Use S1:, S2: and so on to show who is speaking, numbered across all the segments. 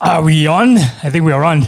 S1: Are we on? I think we are on.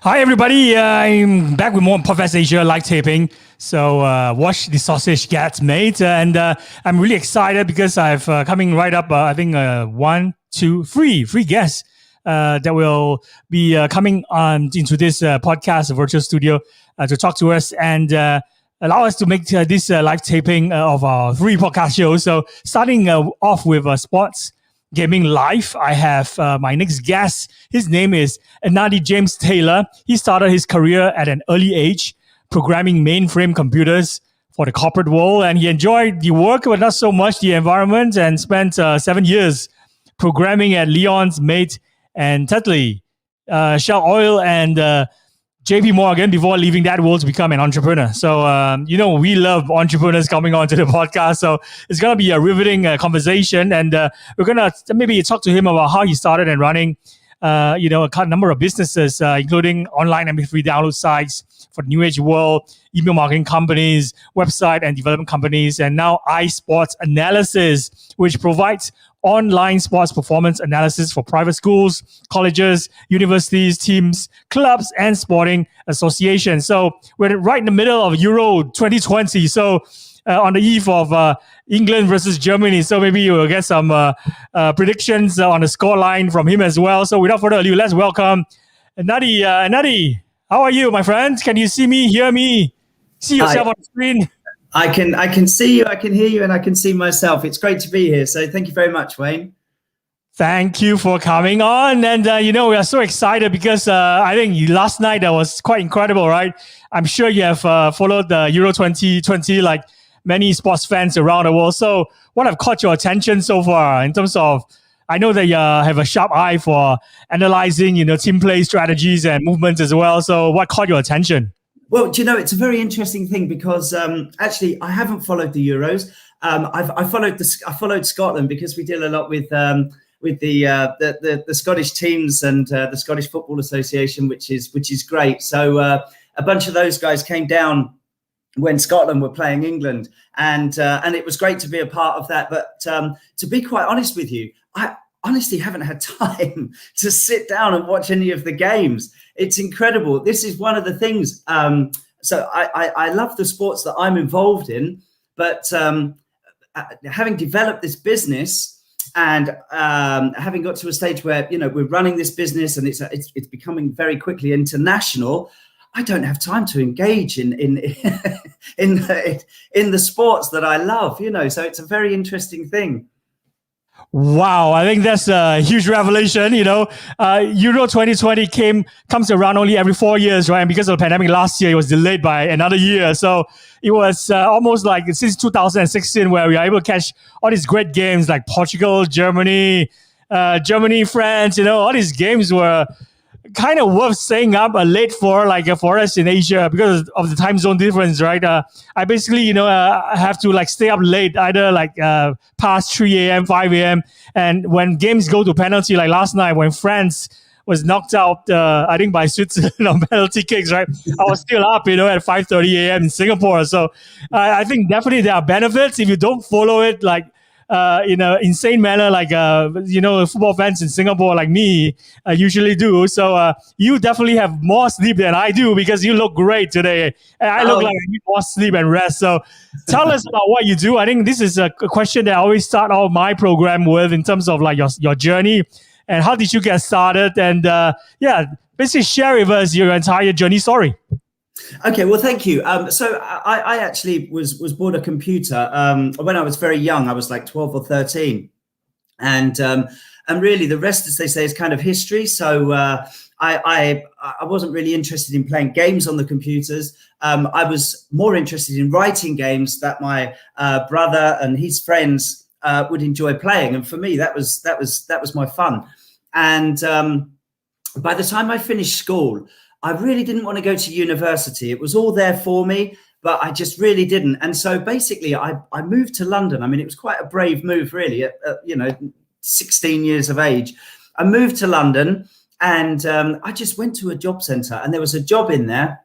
S1: Hi, everybody. I'm back with more PodFest Asia live taping. So watch the sausage gets made. And I'm really excited because I've coming right up, I think, one, two, three guests that will be coming on into this podcast virtual studio to talk to us and allow us to make this live taping of our three podcast shows. So starting off with sports gaming live, I have my next guest. His name is Anadi James Taylor. He started his career at an early age, programming mainframe computers for the corporate world, and he enjoyed the work, but not so much the environment, and spent 7 years programming at Leon's Mate and Tetley, Shell Oil, and JP Morgan before leaving that world to become an entrepreneur. So, we love entrepreneurs coming onto the podcast. So it's going to be a riveting conversation. And we're going to maybe talk to him about how he started and running, a number of businesses, including online MP3 download sites for the New Age world, email marketing companies, website and development companies, and now iSports Analysis, which provides online sports performance analysis for private schools, colleges, universities, teams, clubs, and sporting associations. So we're right in the middle of Euro 2020. So on the eve of England versus Germany. So maybe we'll get some predictions on the scoreline from him as well. So without further ado, let's welcome Nadi. Nadi, how are you, my friend? Can you see me, hear me, see yourself on the screen?
S2: I can see you, I can hear you, and I can see myself. It's great to be here. So thank you very much, Wayne.
S1: Thank you for coming on. And, we are so excited because I think last night that was quite incredible, right? I'm sure you have followed the Euro 2020 like many sports fans around the world. So what have caught your attention so far in terms of, I know that you have a sharp eye for analyzing, team play strategies and movements as well. So what caught your attention?
S2: Well, it's a very interesting thing because actually I haven't followed the Euros. I followed Scotland because we deal a lot with the Scottish teams and the Scottish Football Association, which is great. So a bunch of those guys came down when Scotland were playing England, and it was great to be a part of that. But to be quite honest with you, I honestly haven't had time to sit down and watch any of the games. It's incredible. This is one of the things. So I love the sports that I'm involved in, but having developed this business and having got to a stage where we're running this business and it's becoming very quickly international, I don't have time to engage in the sports that I love. So it's a very interesting thing.
S1: Wow, I think that's a huge revelation. Euro 2020 comes around only every 4 years, right? And because of the pandemic last year, it was delayed by another year. So it was almost like since 2016 where we are able to catch all these great games like Portugal, Germany, France. All these games were kind of worth staying up late for us in Asia because of the time zone difference, right? I basically, have to stay up late, either past 3 a.m., 5 a.m. And when games go to penalty, like last night when France was knocked out, I think by Switzerland on penalty kicks, right? I was still up, at 5:30 a.m. in Singapore. So I think definitely there are benefits if you don't follow it in an insane manner, football fans in Singapore like me usually do. So you definitely have more sleep than I do because you look great today. And I look like I need more sleep and rest. So tell us about what you do. I think this is a question that I always start all my program with in terms of your journey and how did you get started? And basically share with us your entire journey story.
S2: Okay, well, thank you. So I actually was bought a computer when I was very young. I was like 12 or 13, and really the rest, as they say, is kind of history. So I wasn't really interested in playing games on the computers. I was more interested in writing games that my brother and his friends would enjoy playing, and for me that was my fun. And by the time I finished school, I really didn't want to go to university. It was all there for me, but I just really didn't. And so basically I moved to London. I mean, it was quite a brave move, really, at 16 years of age. I moved to London and I just went to a job centre and there was a job in there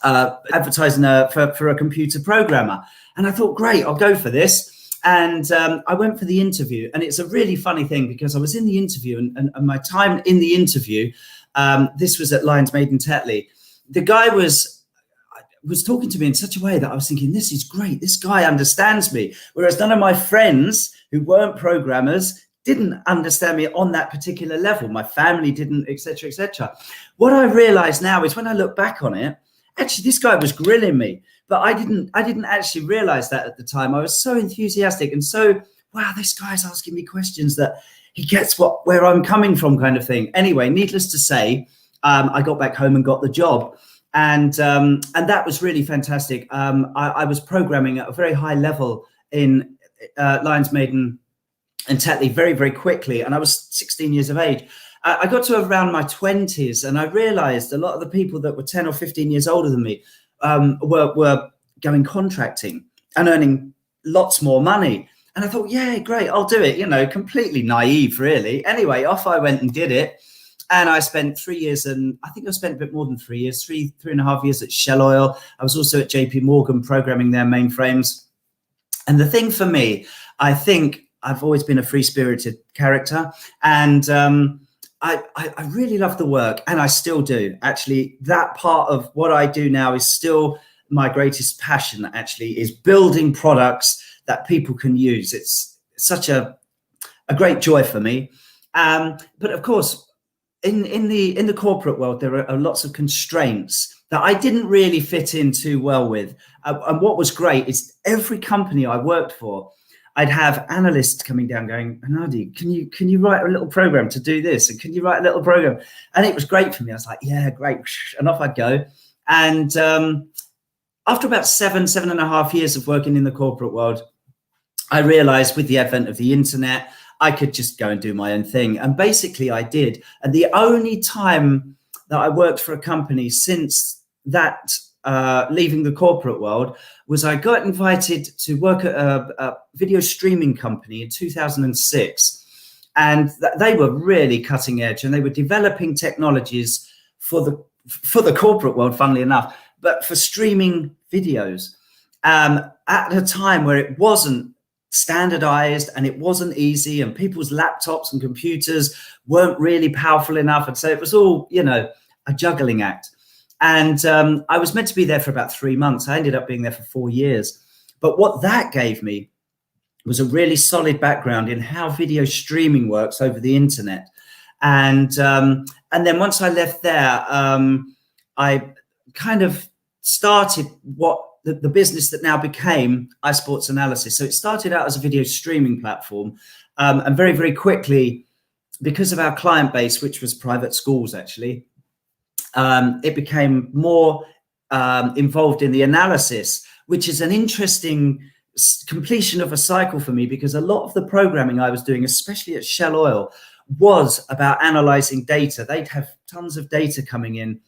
S2: advertising for a computer programmer. And I thought, great, I'll go for this. And I went for the interview, and it's a really funny thing because I was in the interview, and my time in the interview, this was at Lions Made in Tetley. The guy was talking to me in such a way that I was thinking, this is great. This guy understands me. Whereas none of my friends who weren't programmers didn't understand me on that particular level. My family didn't, etc., etc. What I realize now is when I look back on it, actually, this guy was grilling me, but I didn't actually realize that at the time. I was so enthusiastic and so, wow, this guy's asking me questions that he gets where I'm coming from, kind of thing. Anyway, needless to say, I got back home and got the job. And that was really fantastic. I was programming at a very high level in Lions Maiden and Tetley very, very quickly. And I was 16 years of age. I got to around my 20s, and I realized a lot of the people that were 10 or 15 years older than me were going contracting and earning lots more money. And I thought, yeah, great, I'll do it. You know, completely naive, really. Anyway, off I went and did it. And I spent 3 years, and I think I spent a bit more than 3 years, three and a half years at Shell Oil. I was also at JP Morgan programming their mainframes. And the thing for me, I think I've always been a free-spirited character, and I really love the work, and I still do. Actually, that part of what I do now is still my greatest passion, actually, is building products that people can use. It's such a great joy for me. But of course, in the corporate world, there are lots of constraints that I didn't really fit in too well with. And what was great is every company I worked for, I'd have analysts coming down going, Anadi, can you write a little program to do this? And can you write a little program? And it was great for me. I was like, yeah, great. And off I'd go. And after about 7.5 years of working in the corporate world, I realized with the advent of the internet, I could just go and do my own thing. And basically I did. And the only time that I worked for a company since that, leaving the corporate world, was I got invited to work at a video streaming company in 2006. And they were really cutting edge, and they were developing technologies for the corporate world, funnily enough, but for streaming videos at a time where it wasn't standardized and it wasn't easy, and people's laptops and computers weren't really powerful enough. And so it was all, you know, a juggling act. And I was meant to be there for about 3 months. I ended up being there for 4 years. But what that gave me was a really solid background in how video streaming works over the internet. And then once I left there, I kind of started what the business that now became iSports Analysis. So it started out as a video streaming platform. And very, very quickly, because of our client base, which was private schools, actually, it became more involved in the analysis, which is an interesting completion of a cycle for me, because a lot of the programming I was doing, especially at Shell Oil, was about analyzing data. They'd have tons of data coming in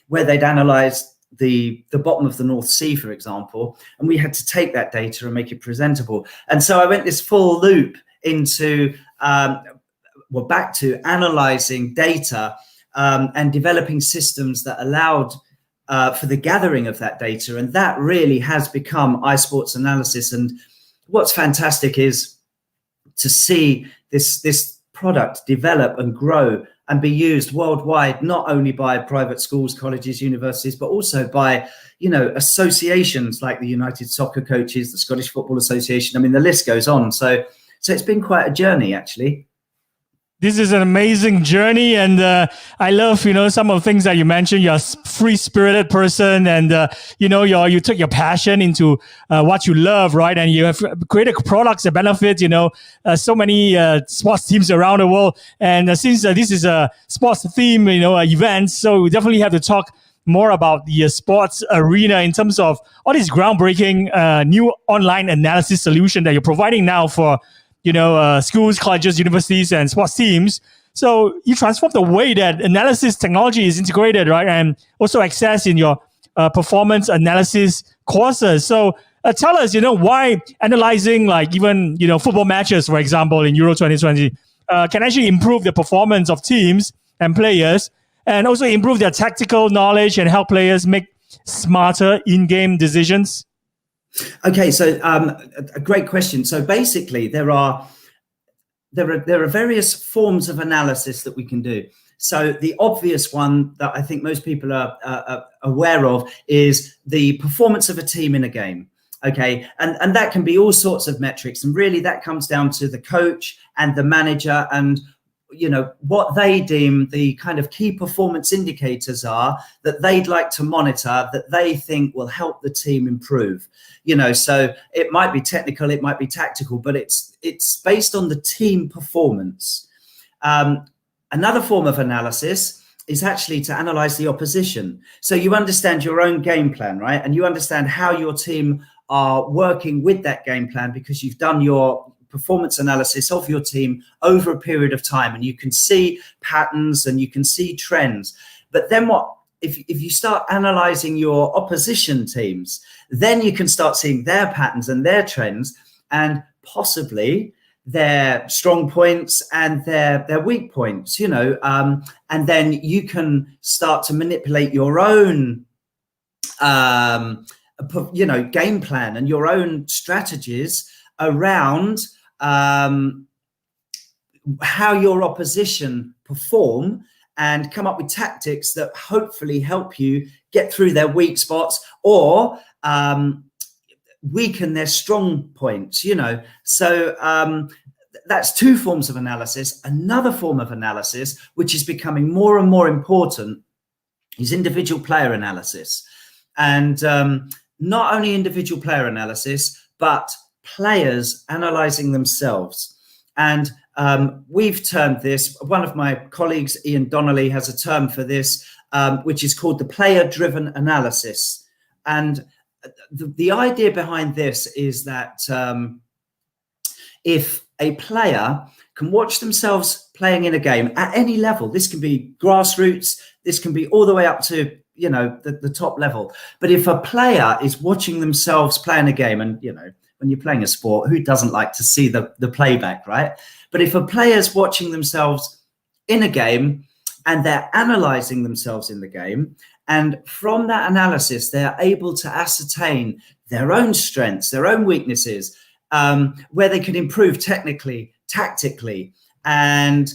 S2: where they'd analyze the bottom of the North Sea, for example, and we had to take that data and make it presentable. And so I went this full loop into, back to analyzing data and developing systems that allowed for the gathering of that data. And that really has become iSports Analysis. And what's fantastic is to see this product develop and grow and be used worldwide, not only by private schools, colleges, universities, but also by, you know, associations like the United Soccer Coaches, the Scottish Football Association. I mean, the list goes on. So it's been quite a journey, actually.
S1: This is an amazing journey, and I love, you know, some of the things that you mentioned. You're a free-spirited person, and you took your passion into what you love, right? And you have created products that benefit, so many sports teams around the world. And since this is a sports theme, event, so we definitely have to talk more about the sports arena in terms of all these groundbreaking new online analysis solution that you're providing now for schools, colleges, universities, and sports teams. So you transform the way that analysis technology is integrated, right? And also accessed in your performance analysis courses. So tell us, why analyzing like even, football matches, for example, in Euro 2020, can actually improve the performance of teams and players, and also improve their tactical knowledge and help players make smarter in-game decisions?
S2: Okay, so a great question. So basically, there are various forms of analysis that we can do. So the obvious one that I think most people are aware of is the performance of a team in a game. Okay, and that can be all sorts of metrics, and really that comes down to the coach and the manager, and what they deem the kind of key performance indicators are that they'd like to monitor, that they think will help the team improve. So it might be technical, it might be tactical, but it's based on the team performance. Another form of analysis is actually to analyze the opposition. So you understand your own game plan, right? And you understand how your team are working with that game plan because you've done your performance analysis of your team over a period of time, and you can see patterns and you can see trends. But then if you start analyzing your opposition teams, then you can start seeing their patterns and their trends, and possibly their strong points and their weak points, and then you can start to manipulate your own game plan and your own strategies around how your opposition perform, and come up with tactics that hopefully help you get through their weak spots or weaken their strong points. So that's two forms of analysis. Another form of analysis, which is becoming more and more important, is individual player analysis. And not only individual player analysis, but players analyzing themselves. And we've termed this, one of my colleagues, Ian Donnelly, has a term for this, which is called the player-driven analysis. And the idea behind this is that if a player can watch themselves playing in a game at any level, this can be grassroots, this can be all the way up to the top level. But if a player is watching themselves playing a game, and when you're playing a sport, who doesn't like to see the playback, right? But if a player's watching themselves in a game and they're analyzing themselves in the game, and from that analysis, they're able to ascertain their own strengths, their own weaknesses, where they can improve technically, tactically, and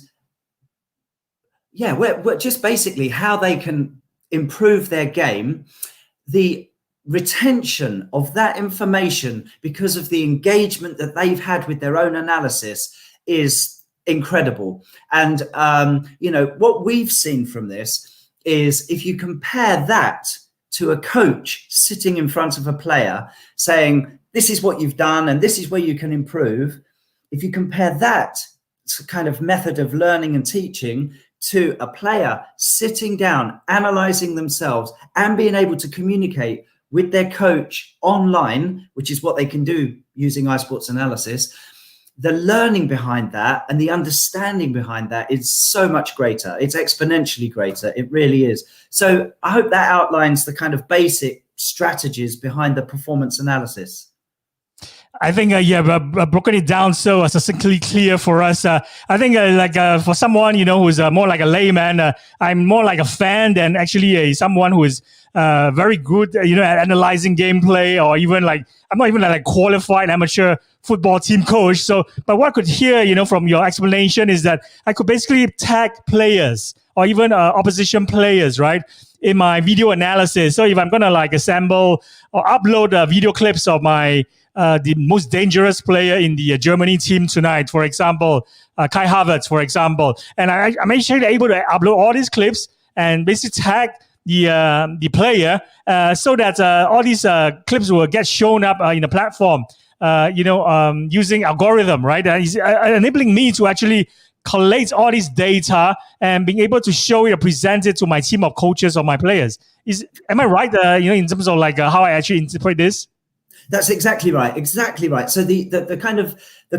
S2: just basically how they can improve their game. The retention of that information, because of the engagement that they've had with their own analysis, is incredible. And what we've seen from this is, if you compare that to a coach sitting in front of a player saying, this is what you've done and this is where you can improve, if you compare that kind of method of learning and teaching to a player sitting down, analyzing themselves and being able to communicate with their coach online, which is what they can do using iSports analysis, the learning behind that and the understanding behind that is so much greater. It's exponentially greater. It really is. So I hope that outlines the kind of basic strategies behind the performance analysis.
S1: I think, I've broken it down so succinctly clear for us. I think for someone, who's more like a layman, I'm more like a fan than actually someone who is very good, at analyzing gameplay, or even I'm not even like qualified amateur football team coach. So, but what I could hear, from your explanation is that I could basically tag players or even opposition players, right, in my video analysis. So if I'm going to assemble or upload video clips of my the most dangerous player in the Germany team tonight, for example, Kai Havertz, for example. And I'm actually able to upload all these clips and basically tag the player so that all these clips will get shown up in the platform, using algorithm, right? And it's enabling me to actually collate all this data and being able to show it or present it to my team of coaches or my players. Am I right, in terms of how I actually interpret this?
S2: That's exactly right. Exactly right. So the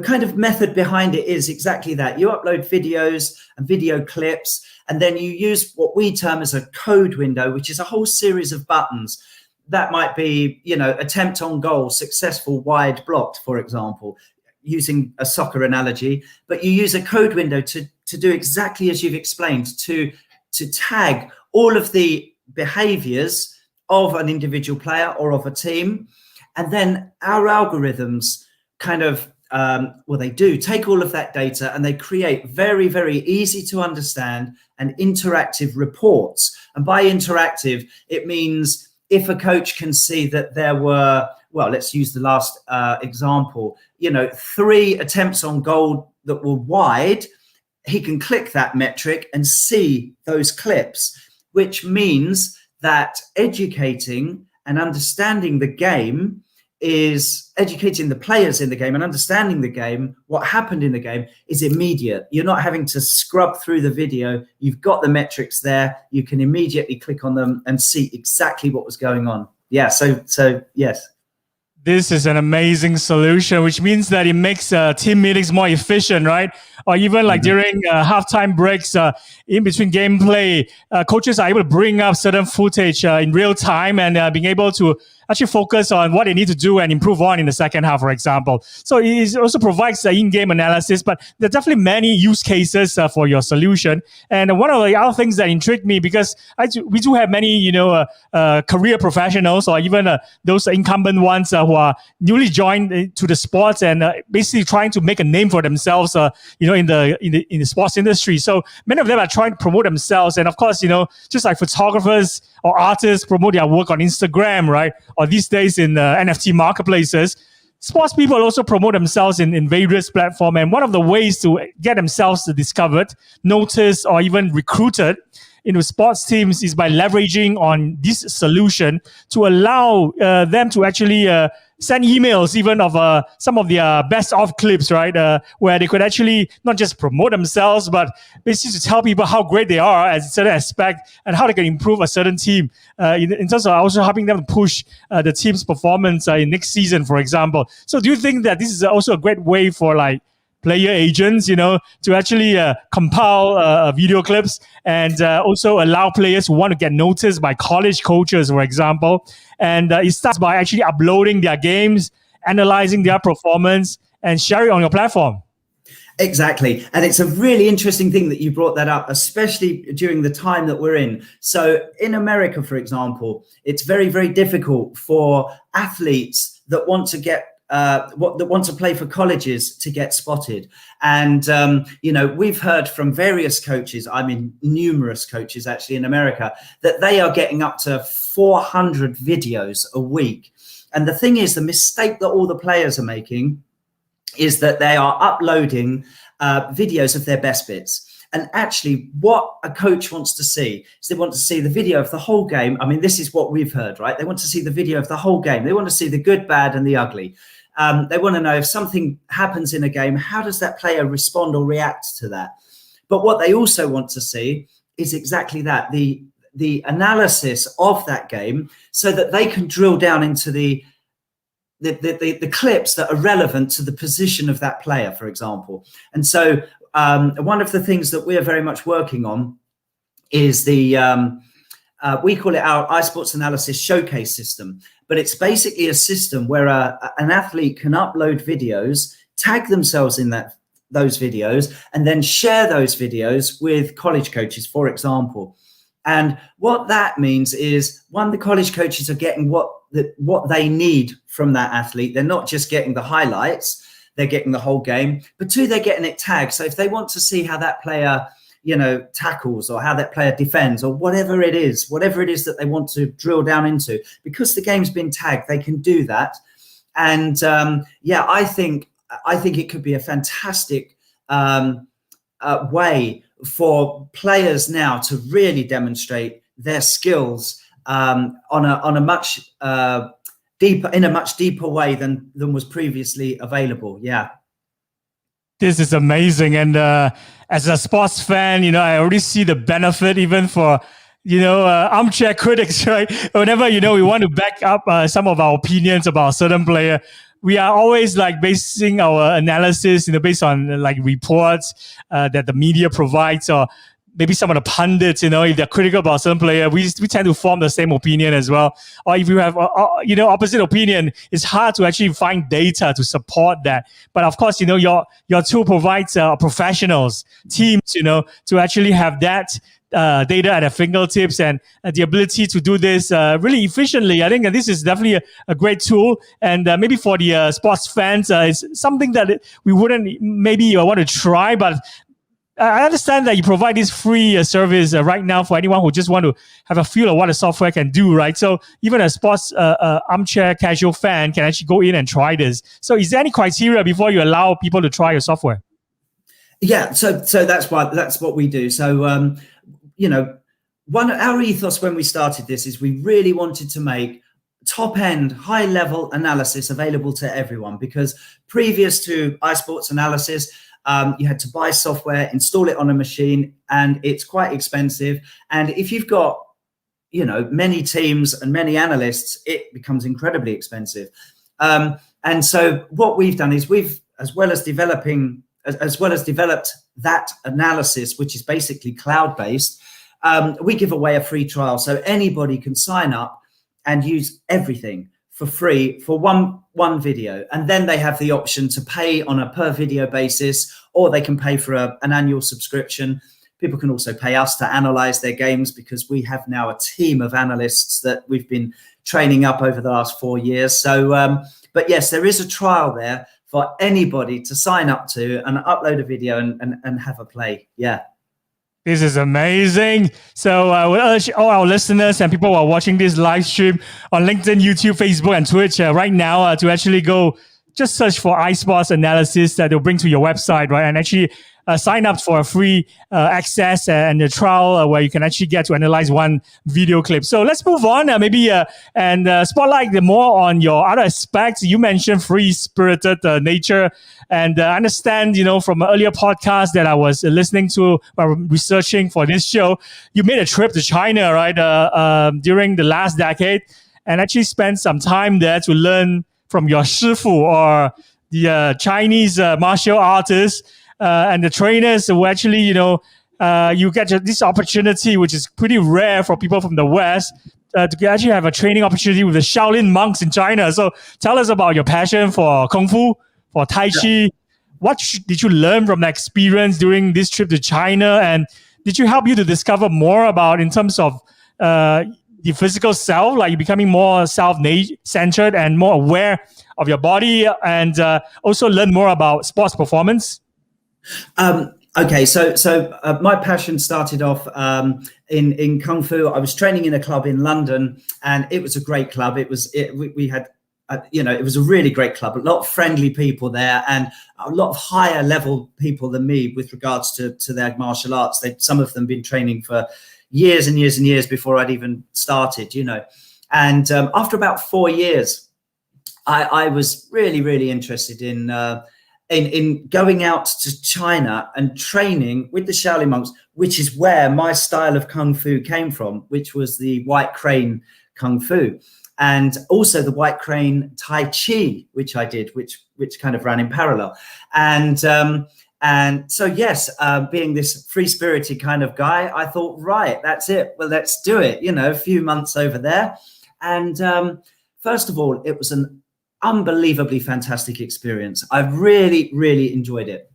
S2: kind of method behind it is exactly that. You upload videos and video clips, and then you use what we term as a code window, which is a whole series of buttons. That might be, attempt on goal, successful, wide, blocked, for example, using a soccer analogy. But you use a code window to do exactly as you've explained, to tag all of the behaviors of an individual player or of a team. And then our algorithms kind of, they do take all of that data and they create very, very easy to understand and interactive reports. And by interactive, it means if a coach can see that there were, well, let's use the last example, 3 attempts on goal that were wide, he can click that metric and see those clips, which means that educating and understanding the game is educating the players in the game and understanding the game, what happened in the game, is immediate. You're not having to scrub through the video. You've got the metrics there. You can immediately click on them and see exactly what was going on. Yeah, so yes.
S1: This is an amazing solution, which means that it makes team meetings more efficient, right? Or even like during halftime breaks, in between gameplay, coaches are able to bring up certain footage in real time and being able to actually focus on what they need to do and improve on in the second half, for example. So it also provides in-game analysis, but there are definitely many use cases for your solution. And one of the other things that intrigued me, because we do have many, career professionals or even those incumbent ones who are newly joined to the sports and basically trying to make a name for themselves, in the sports industry. So many of them are trying to promote themselves, and of course, just like photographers or artists promote their work on Instagram, right? Or these days in NFT marketplaces, sports people also promote themselves in various platforms. And one of the ways to get themselves discovered, noticed, or even recruited into sports teams is by leveraging on this solution to allow them to actually send emails even of some of their best of clips, right? Where they could actually not just promote themselves, but basically to tell people how great they are at a certain aspect and how they can improve a certain team in terms of also helping them to push the team's performance in next season, for example. So do you think that this is also a great way for like player agents, to actually compile video clips and also allow players who want to get noticed by college coaches, for example. And it starts by actually uploading their games, analyzing their performance, and share it on your platform.
S2: Exactly. And it's a really interesting thing that you brought that up, especially during the time that we're in. So in America, for example, it's very, very difficult for athletes that want to get that want to play for colleges to get spotted. And, we've heard from various coaches, numerous coaches actually in America, that they are getting up to 400 videos a week. And the thing is, the mistake that all the players are making is that they are uploading videos of their best bits. And actually, what a coach wants to see is they want to see the video of the whole game. This is what we've heard, right? They want to see the video of the whole game. They want to see the good, bad, and the ugly. They want to know if something happens in a game, how does that player respond or react to that? But what they also want to see is exactly that, the analysis of that game, so that they can drill down into the clips that are relevant to the position of that player, for example. And so one of the things that we are very much working on is we call it our iSports Analysis Showcase system. But it's basically a system where an athlete can upload videos, tag themselves in those videos, and then share those videos with college coaches, for example. And what that means is, one, the college coaches are getting what they need from that athlete. They're not just getting the highlights, they're getting the whole game. But two, they're getting it tagged. So if they want to see how that player tackles or how that player defends or whatever it is that they want to drill down into, because the game's been tagged, they can do that. And I think it could be a fantastic way for players now to really demonstrate their skills on a much deeper way than was previously available. Yeah.
S1: This is amazing. And as a sports fan, I already see the benefit even for, armchair critics, right? Whenever, we want to back up some of our opinions about a certain player, we are always like basing our analysis, based on like reports that the media provides, or maybe some of the pundits, if they're critical about some player, we tend to form the same opinion as well. Or if you have, opposite opinion, it's hard to actually find data to support that. But of course, your tool provides professionals, teams, to actually have that data at their fingertips and the ability to do this really efficiently. I think this is definitely a great tool. And maybe for the sports fans, it's something that we wouldn't maybe want to try, but I understand that you provide this free service right now for anyone who just want to have a feel of what the software can do, right? So even a sports armchair casual fan can actually go in and try this. So is there any criteria before you allow people to try your software?
S2: Yeah, so that's what we do. So our ethos when we started this is we really wanted to make top-end, high-level analysis available to everyone, because previous to iSports analysis, you had to buy software, install it on a machine, and it's quite expensive. And if you've got, many teams and many analysts, it becomes incredibly expensive. And so what we've done is we've, as well as developed that analysis, which is basically cloud-based, we give away a free trial. So anybody can sign up and use everything for free for one video. And then they have the option to pay on a per video basis, or they can pay for an annual subscription. People can also pay us to analyze their games, because we have now a team of analysts that we've been training up over the last 4 years. So, but yes, there is a trial there for anybody to sign up to and upload a video and have a play. Yeah.
S1: This is amazing. So I would urge all our listeners and people who are watching this live stream on LinkedIn, YouTube, Facebook, and Twitch right now to actually go just search for iSports analysis that they'll bring to your website, right? And actually sign up for a free access and a trial where you can actually get to analyze one video clip. So let's move on and spotlight more on your other aspects. You mentioned free-spirited nature. And I understand, from an earlier podcast that I was listening to while researching for this show, you made a trip to China, right, during the last decade, and actually spent some time there to learn from your shifu, or the Chinese martial artists and the trainers who actually, you get this opportunity, which is pretty rare for people from the West, to actually have a training opportunity with the Shaolin monks in China. So tell us about your passion for Kung Fu, for Tai Chi. Yeah. What did you learn from that experience during this trip to China? And did you help you to discover more about in terms of the physical self, like you're becoming more self-centered and more aware of your body, and also learn more about sports performance?
S2: Okay, so my passion started off in Kung Fu. I was training in a club in London, and it was a great club. It was a really great club. A lot of friendly people there, and a lot of higher level people than me with regards to their martial arts. Some of them been training for years and years and years before I'd even started, And after about 4 years, I was really, really interested in going out to China and training with the Shaolin monks, which is where my style of Kung Fu came from, which was the White Crane Kung Fu, and also the White Crane Tai Chi, which I did, which kind of ran in parallel. And so, yes, being this free-spirited kind of guy, I thought, right, that's it. Well, let's do it. A few months over there. And first of all, it was an unbelievably fantastic experience. I really, really enjoyed it.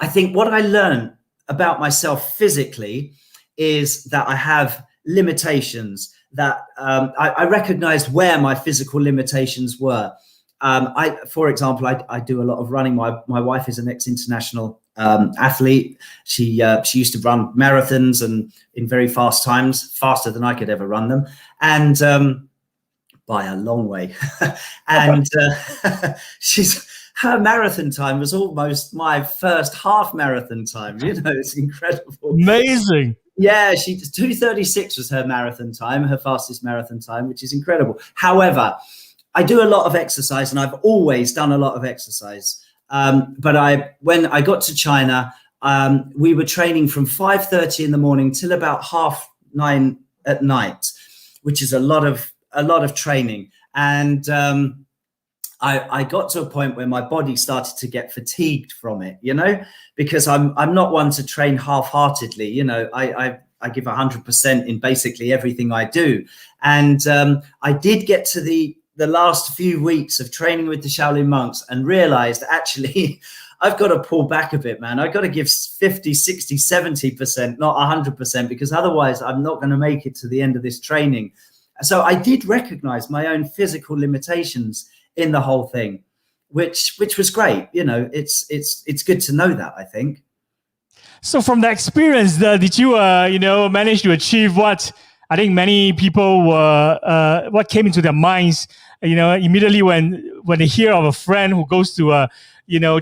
S2: I think what I learned about myself physically is that I have limitations, that I recognized where my physical limitations were. For example, I do a lot of running. My wife is an ex-international athlete. She used to run marathons and in very fast times, faster than I could ever run them, and by a long way. And her marathon time was almost my first half marathon time. It's incredible.
S1: Amazing.
S2: Yeah, 2:36 was her marathon time, her fastest marathon time, which is incredible. However, I do a lot of exercise, and I've always done a lot of exercise. But when I got to China, we were training from 5:30 in the morning till about 9:30 at night, which is a lot of training. And I got to a point where my body started to get fatigued from it, because I'm not one to train half-heartedly. I give 100% in basically everything I do. And I did get to the last few weeks of training with the Shaolin monks and realized actually I've got to pull back a bit, man. I've got to give 50, 60, 70%, not 100%, because otherwise I'm not going to make it to the end of this training. So I did recognize my own physical limitations in the whole thing, which was great. You know, it's good to know that, I think.
S1: So from that experience, did you, manage to achieve what I think many people were, what came into their minds, immediately when they hear of a friend who goes to,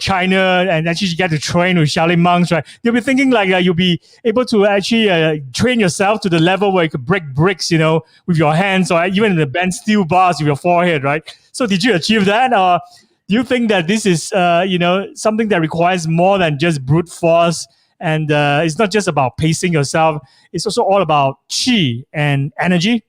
S1: China and actually get to train with Shaolin monks, right? They'll be thinking like you'll be able to actually train yourself to the level where you could break bricks, with your hands, or even the bend steel bars with your forehead, right? So did you achieve that, or do you think that this is, something that requires more than just brute force? And it's not just about pacing yourself. It's also all about chi and energy.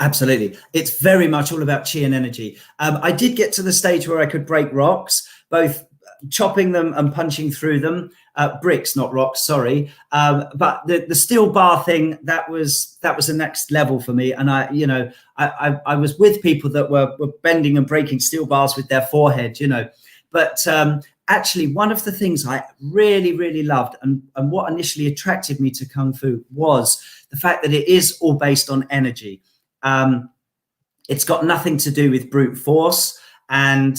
S2: Absolutely. It's very much all about chi and energy. I did get to the stage where I could break rocks, both chopping them and punching through them. Bricks, not rocks, sorry. But the steel bar thing, that was the next level for me. And I was with people that were bending and breaking steel bars with their forehead, But actually, one of the things I really, really loved and what initially attracted me to Kung Fu was the fact that it is all based on energy. It's got nothing to do with brute force, and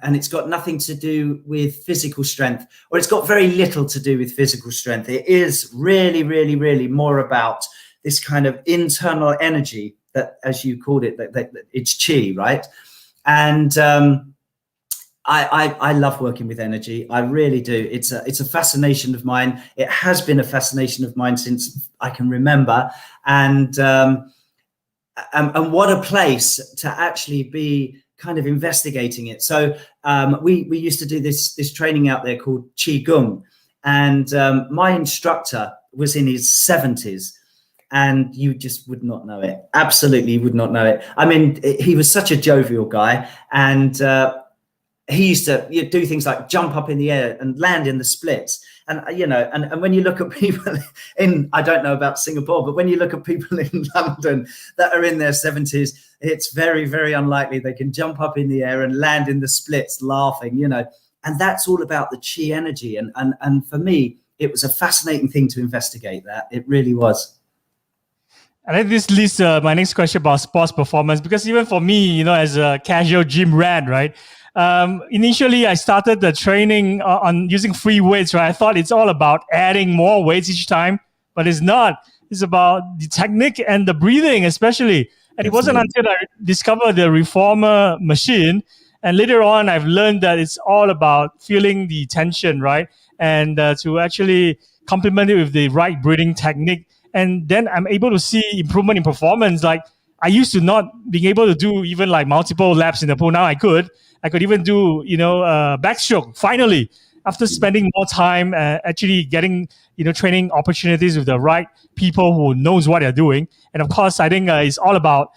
S2: it's got nothing to do with physical strength, or it's got very little to do with physical strength. It is really, really, really more about this kind of internal energy that, as you called it, that it's chi, right? And I love working with energy. I really do. It's a fascination of mine. It has been a fascination of mine since I can remember. And what a place to actually be kind of investigating it. So we used to do this training out there called Qigong, and my instructor was in his 70s. And you just would not know it. Absolutely would not know it. I mean, he was such a jovial guy, and he used to do things like jump up in the air and land in the splits. And, and when you look at people in, I don't know about Singapore, but when you look at people in London that are in their 70s, it's very, very unlikely they can jump up in the air and land in the splits laughing, and that's all about the chi energy. And for me, it was a fascinating thing to investigate that. It really was.
S1: I think this leads to my next question about sports performance, because even for me, as a casual gym rat, right? Initially, I started the training on using free weights, right? I thought it's all about adding more weights each time, but it's not. It's about the technique and the breathing, especially. And it wasn't until I discovered the reformer machine, and later on, I've learned that it's all about feeling the tension, right? And to actually complement it with the right breathing technique. And then I'm able to see improvement in performance. Like I used to not being able to do even like multiple laps in the pool. Now I could even do, backstroke. Finally, after spending more time actually getting, training opportunities with the right people who knows what they're doing. And of course, I think it's all about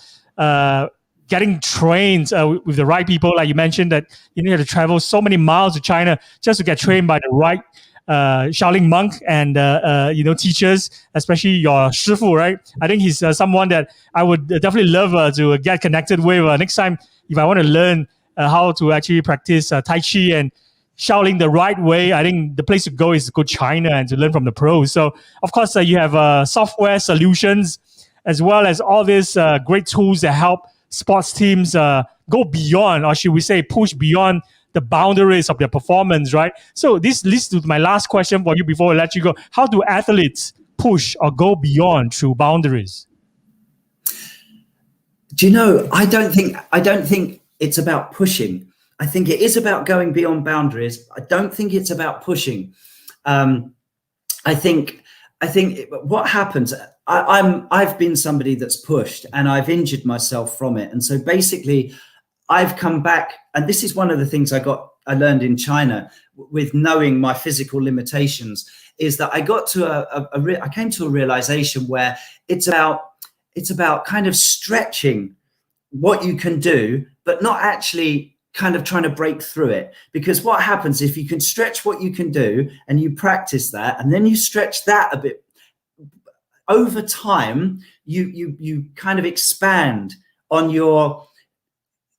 S1: getting trained with the right people. Like you mentioned that you need to travel so many miles to China just to get trained by the right Shaolin monk and teachers, especially your shifu, right? I think he's someone that I would definitely love to get connected with next time if I want to learn how to actually practice Tai Chi and Shaolin the right way. I think the place to go is to go to China and to learn from the pros. So of course you have software solutions as well as all these great tools that help sports teams go beyond, or should we say push beyond the boundaries of their performance, right? So this leads to my last question for you before I let you go. How do athletes push or go beyond through boundaries?
S2: Do you know, I don't think it's about pushing. I think it is about going beyond boundaries. I don't think it's about pushing. I think what happens, I've been somebody that's pushed and I've injured myself from it. And so basically I've come back, and this is one of the things I learned in China with knowing my physical limitations, is that I got to I came to a realization where it's about kind of stretching what you can do, but not actually kind of trying to break through it. Because what happens if you can stretch what you can do and you practice that, and then you stretch that a bit over time, you kind of expand on your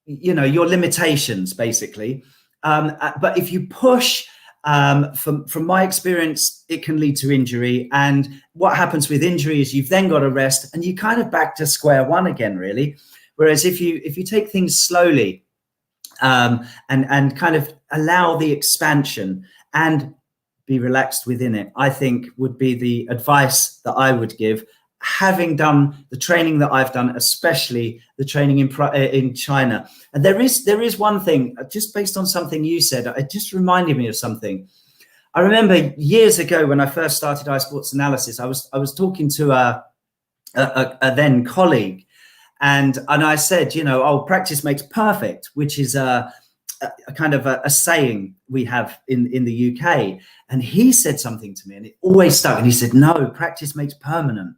S2: limitations, basically. But if you push From my experience, it can lead to injury. And what happens with injury is you've then got to rest and you kind of back to square one again, really. Whereas if you take things slowly and kind of allow the expansion and be relaxed within it, I think would be the advice that I would give, having done the training that I've done, especially the training in China. And there is one thing, just based on something you said, it just reminded me of something. I remember years ago when I first started iSports Analysis, I was talking to a then colleague, and I said, practice makes perfect, which is a kind of a saying we have in the UK. And he said something to me and it always stuck. And he said, no, practice makes permanent.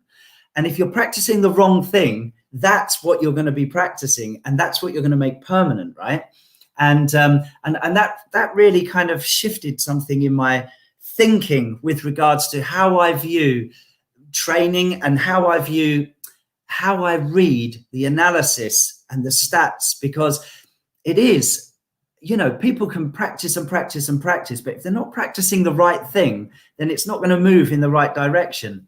S2: And if you're practicing the wrong thing, that's what you're going to be practicing, and that's what you're going to make permanent, right? And that really kind of shifted something in my thinking with regards to how I view training and how I read the analysis and the stats, because it is, people can practice and practice and practice, but if they're not practicing the right thing, then it's not going to move in the right direction.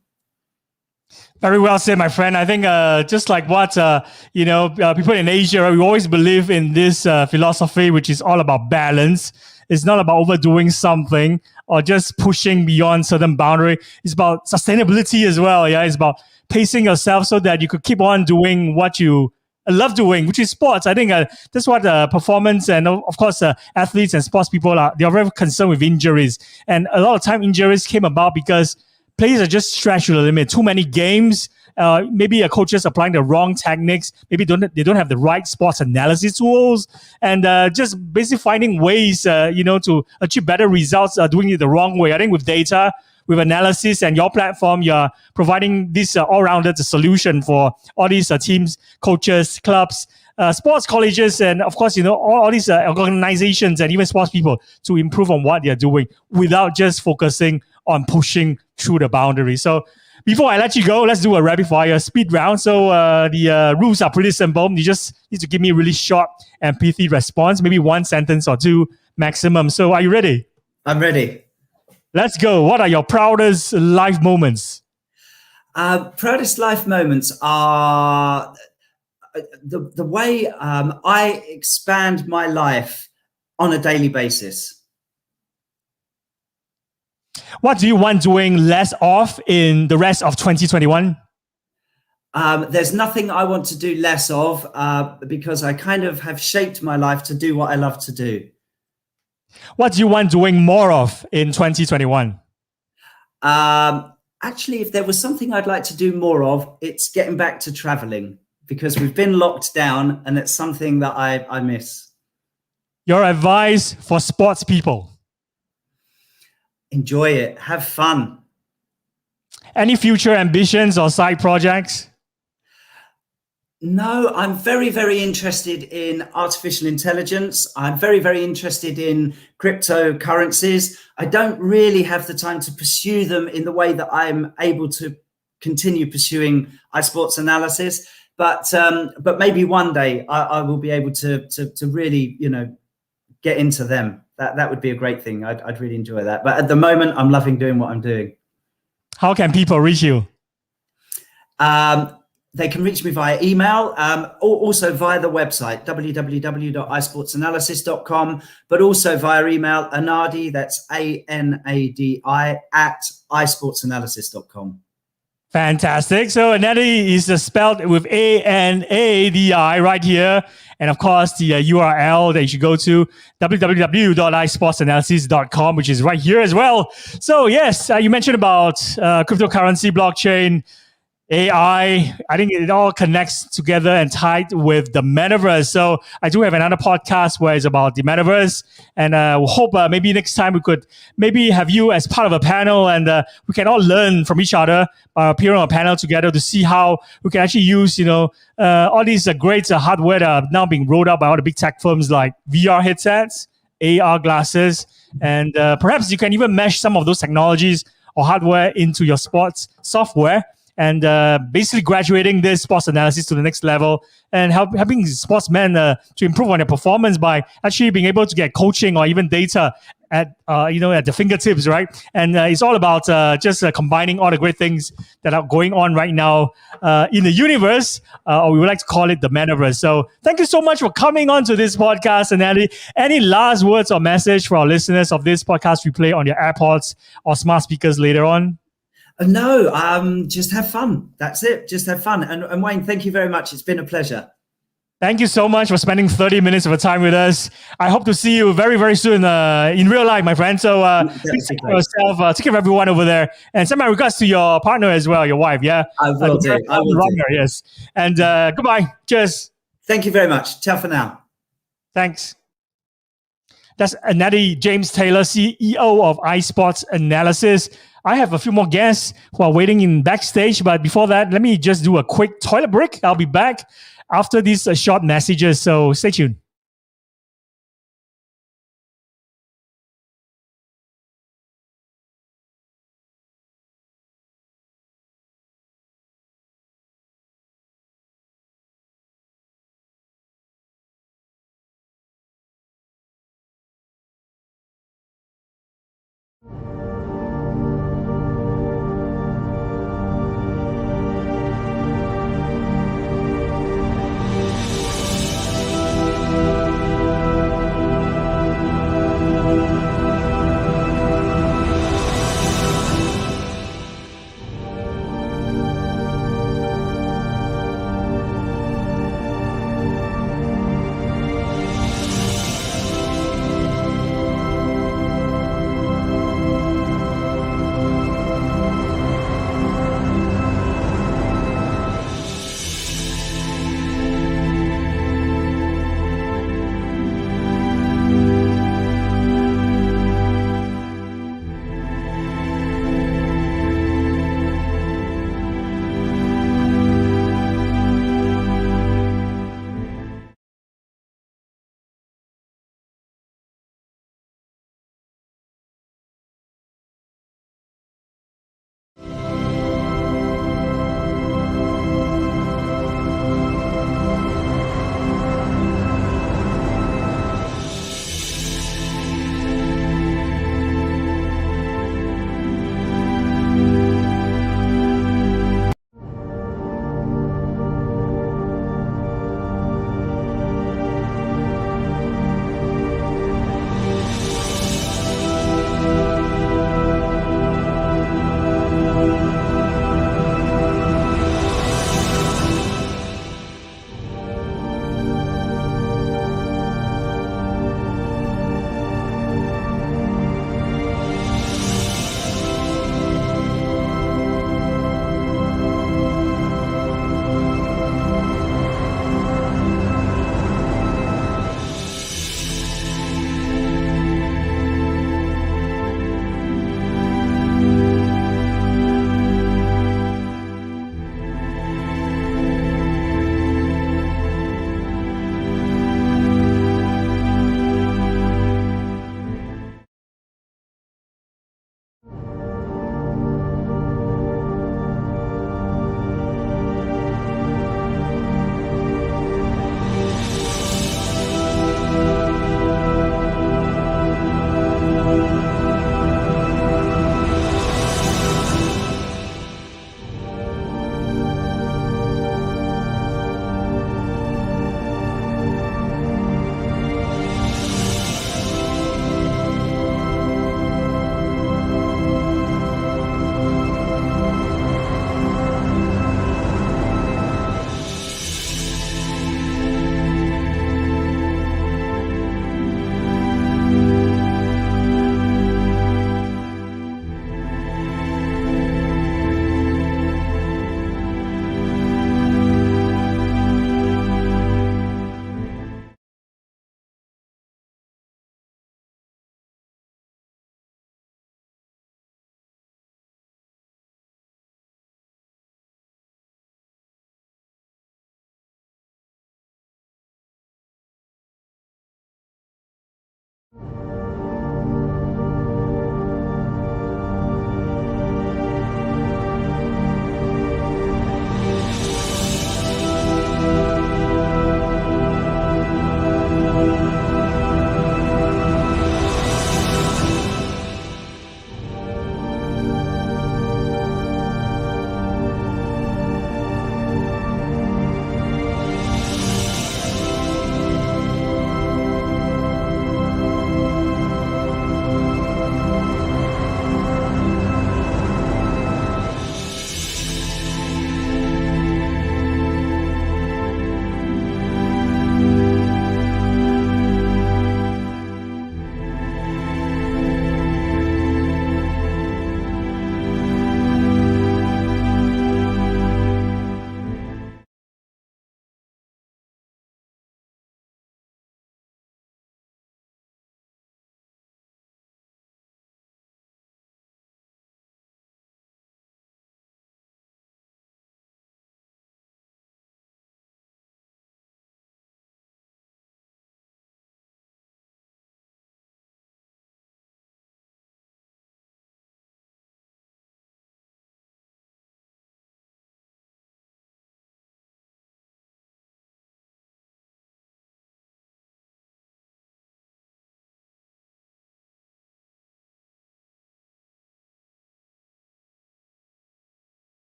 S1: Very well said, my friend. I think just like what people in Asia, we always believe in this philosophy, which is all about balance. It's not about overdoing something or just pushing beyond certain boundary. It's about sustainability as well. Yeah, it's about pacing yourself so that you could keep on doing what you love doing, which is sports. I think that's what performance and of course athletes and sports people they are very concerned with injuries. And a lot of time injuries came about because players are just stretched to the limit. Too many games. Maybe a coach is applying the wrong techniques. Maybe they don't have the right sports analysis tools, and just basically finding ways, to achieve better results. Doing it the wrong way. I think with data, with analysis, and your platform, you're providing this all-rounded solution for all these teams, coaches, clubs, sports colleges, and of course, all these organizations and even sports people to improve on what they're doing without just focusing on pushing through the boundary. So before I let you go, let's do a rapid fire speed round. So the rules are pretty simple. You just need to give me a really short and pithy response, maybe one sentence or two maximum. So are you ready?
S2: I'm ready.
S1: Let's go. What are your proudest life moments?
S2: Proudest life moments are the way I expand my life on a daily basis.
S1: What do you want doing less of in the rest of 2021?
S2: There's nothing I want to do less of because I kind of have shaped my life to do what I love to do.
S1: What do you want doing more of in 2021?
S2: Actually, if there was something I'd like to do more of, it's getting back to traveling, because we've been locked down and it's something that I miss.
S1: Your advice for sports people?
S2: Enjoy it. Have fun.
S1: Any future ambitions or side projects?
S2: No, I'm very, very interested in artificial intelligence. I'm very, very interested in cryptocurrencies. I don't really have the time to pursue them in the way that I'm able to continue pursuing iSports Analysis. But maybe one day I will be able to really, get into them. That would be a great thing. I'd really enjoy that. But at the moment, I'm loving doing what I'm doing.
S1: How can people reach you?
S2: They can reach me via email, also via the website, www.isportsanalysis.com, but also via email, Anadi, that's ANADI, at isportsanalysis.com.
S1: Fantastic. So Anadi is spelled with ANADI right here. And of course, the URL that you should go to, www.isportsanalysis.com, which is right here as well. So yes, you mentioned about cryptocurrency, blockchain, AI. I think it all connects together and tied with the metaverse. So I do have another podcast where it's about the metaverse, and we hope maybe next time we could maybe have you as part of a panel, and we can all learn from each other by appearing on a panel together to see how we can actually use all these great hardware that are now being rolled out by all the big tech firms like VR headsets, AR glasses, and perhaps you can even mesh some of those technologies or hardware into your sports software, and basically graduating this sports analysis to the next level, and helping sportsmen to improve on their performance by actually being able to get coaching or even data at the fingertips, right? And it's all about just combining all the great things that are going on right now in the universe, or we would like to call it the metaverse. So thank you so much for coming on to this podcast. And any last words or message for our listeners of this podcast we play on your AirPods or smart speakers later on?
S2: No, just have fun. That's it. Just have fun. And Wayne, thank you very much. It's been a pleasure.
S1: Thank you so much for spending 30 minutes of your time with us. I hope to see you very, very soon in real life, my friend. So please take care of yourself, take care of everyone over there, and send my regards to your partner as well, your wife. Yeah,
S2: I will do. I will do.
S1: Yes. And goodbye. Cheers.
S2: Thank you very much. Ciao for now.
S1: Thanks. That's Natty James Taylor, CEO of iSports Analysis. I have a few more guests who are waiting in backstage, but before that, let me just do a quick toilet break. I'll be back after these short messages, so stay tuned.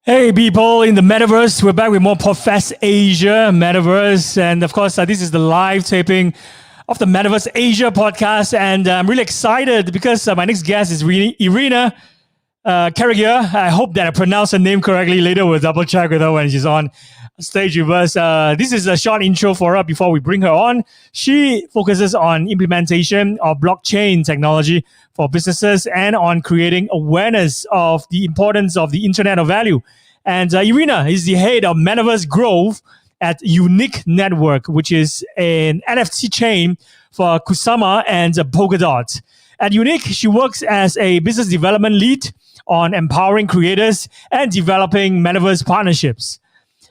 S1: Hey people in the metaverse, we're back with more PodFest Asia Metaverse, and of course this is the live taping of the Metaverse Asia podcast, and I'm really excited because my next guest is Irina Karagia. I hope that I pronounced her name correctly. Later we'll double check with her when she's on stage with us. This is a short intro for her before we bring her on. She focuses on implementation of blockchain technology for businesses and on creating awareness of the importance of the Internet of Value. And Irina is the head of Metaverse Growth at Unique Network, which is an NFT chain for Kusama and Polkadot. At Unique, she works as a business development lead on empowering creators and developing metaverse partnerships.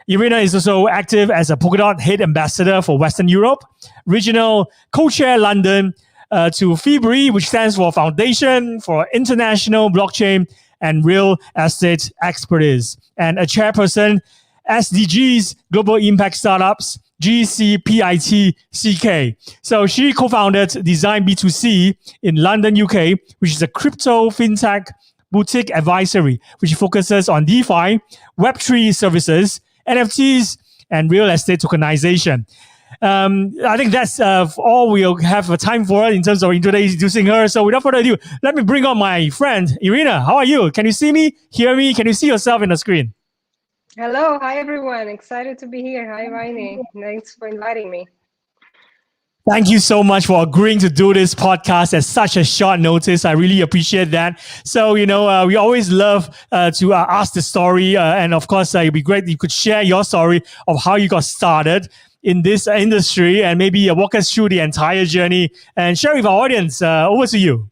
S1: Irina is also active as a Polkadot head ambassador for Western Europe, regional co-chair London to FIBRI, which stands for Foundation for International Blockchain and Real Estate Expertise, and a chairperson, SDGs, Global Impact Startups, GCPIT-CK. So she co-founded Design B2C in London, UK, which is a crypto fintech boutique advisory, which focuses on DeFi, Web3 services, NFTs, and real estate tokenization. I think that's all we'll have time for in terms of introducing her. So without further ado, let me bring on my friend, Irina. How are you? Can you see me, hear me? Can you see yourself in the screen?
S3: Hello. Hi, everyone. Excited to be here. Hi, Rainy. Thanks for inviting me.
S1: Thank you so much for agreeing to do this podcast at such a short notice. I really appreciate that. So, we always love to ask the story. And of course, it'd be great if you could share your story of how you got started in this industry and maybe walk us through the entire journey and share with our audience. Over to you.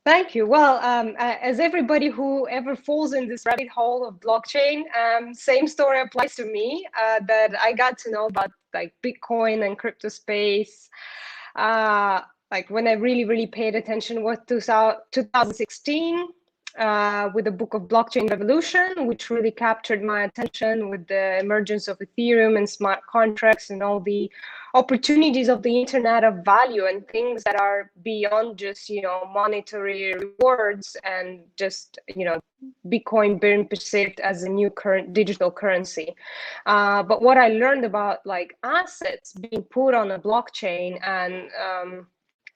S3: Thank you. Well, as everybody who ever falls in this rabbit hole of blockchain, same story applies to me, that I got to know about like Bitcoin and crypto space. Like when I really paid attention was 2016 with the book of Blockchain Revolution, which really captured my attention with the emergence of Ethereum and smart contracts and all the opportunities of the Internet of Value and things that are beyond just, monetary rewards and just, Bitcoin being perceived as a new current digital currency. But what I learned about like assets being put on a blockchain and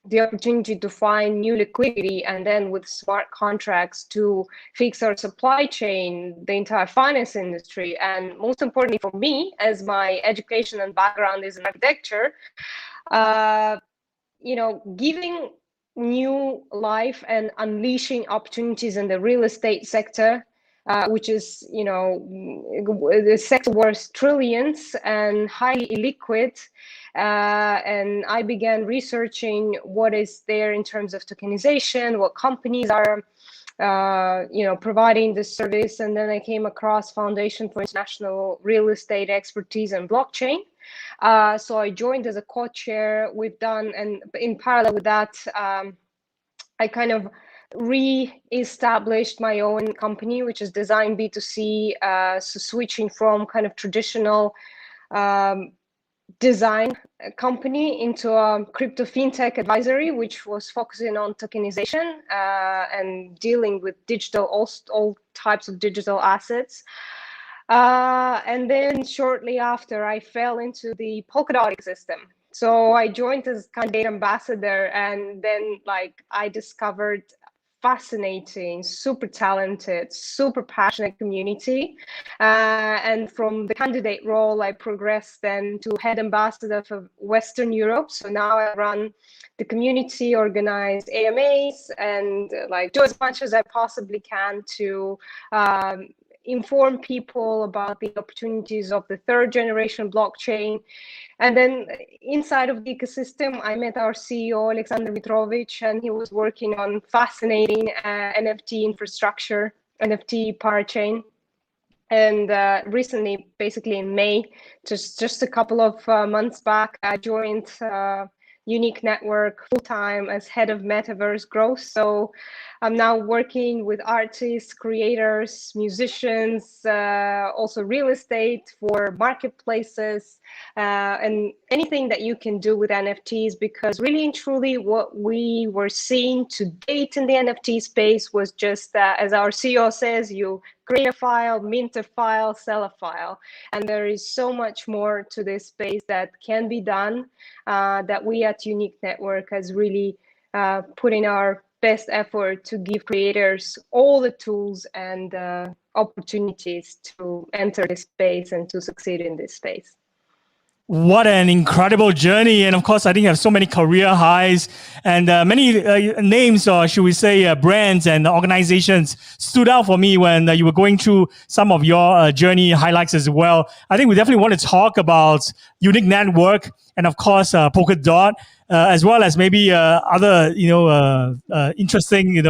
S3: the opportunity to find new liquidity, and then with smart contracts to fix our supply chain, the entire finance industry. And most importantly for me, as my education and background is in architecture, giving new life and unleashing opportunities in the real estate sector, which is, the sector worth trillions and highly illiquid. And I began researching what is there in terms of tokenization, what companies are, providing this service. And then I came across Foundation for International Real Estate Expertise and Blockchain. So I joined as a co-chair. We've done, and in parallel with that, I kind of re-established my own company, which is Design B2C, so switching from kind of traditional design company into a crypto fintech advisory, which was focusing on tokenization and dealing with all types of digital assets. And then shortly after, I fell into the Polkadot ecosystem. So I joined as candidate ambassador, and then I discovered fascinating, super talented, super passionate community. And from the candidate role, I progressed then to head ambassador for Western Europe. So now I run the community, organize AMAs, and do as much as I possibly can to inform people about the opportunities of the third generation blockchain. And then inside of the ecosystem, I met our CEO, Alexander Mitrovic, and he was working on fascinating NFT infrastructure, NFT parachain. And recently, basically in May, just a couple of months back, I joined Unique Network full-time as head of metaverse growth. So I'm now working with artists, creators, musicians, also real estate for marketplaces, and anything that you can do with NFTs, because really and truly what we were seeing to date in the NFT space was just, as our CEO says, you create a file, mint a file, sell a file. And there is so much more to this space that can be done, that we at Unique Network has really put in our best effort to give creators all the tools and opportunities to enter this space and to succeed in this space.
S1: What an incredible journey. And of course, I think you have so many career highs, and many names, or should we say brands and organizations stood out for me when you were going through some of your journey highlights as well. I think we definitely want to talk about Unique Network and of course Polkadot, as well as maybe other interesting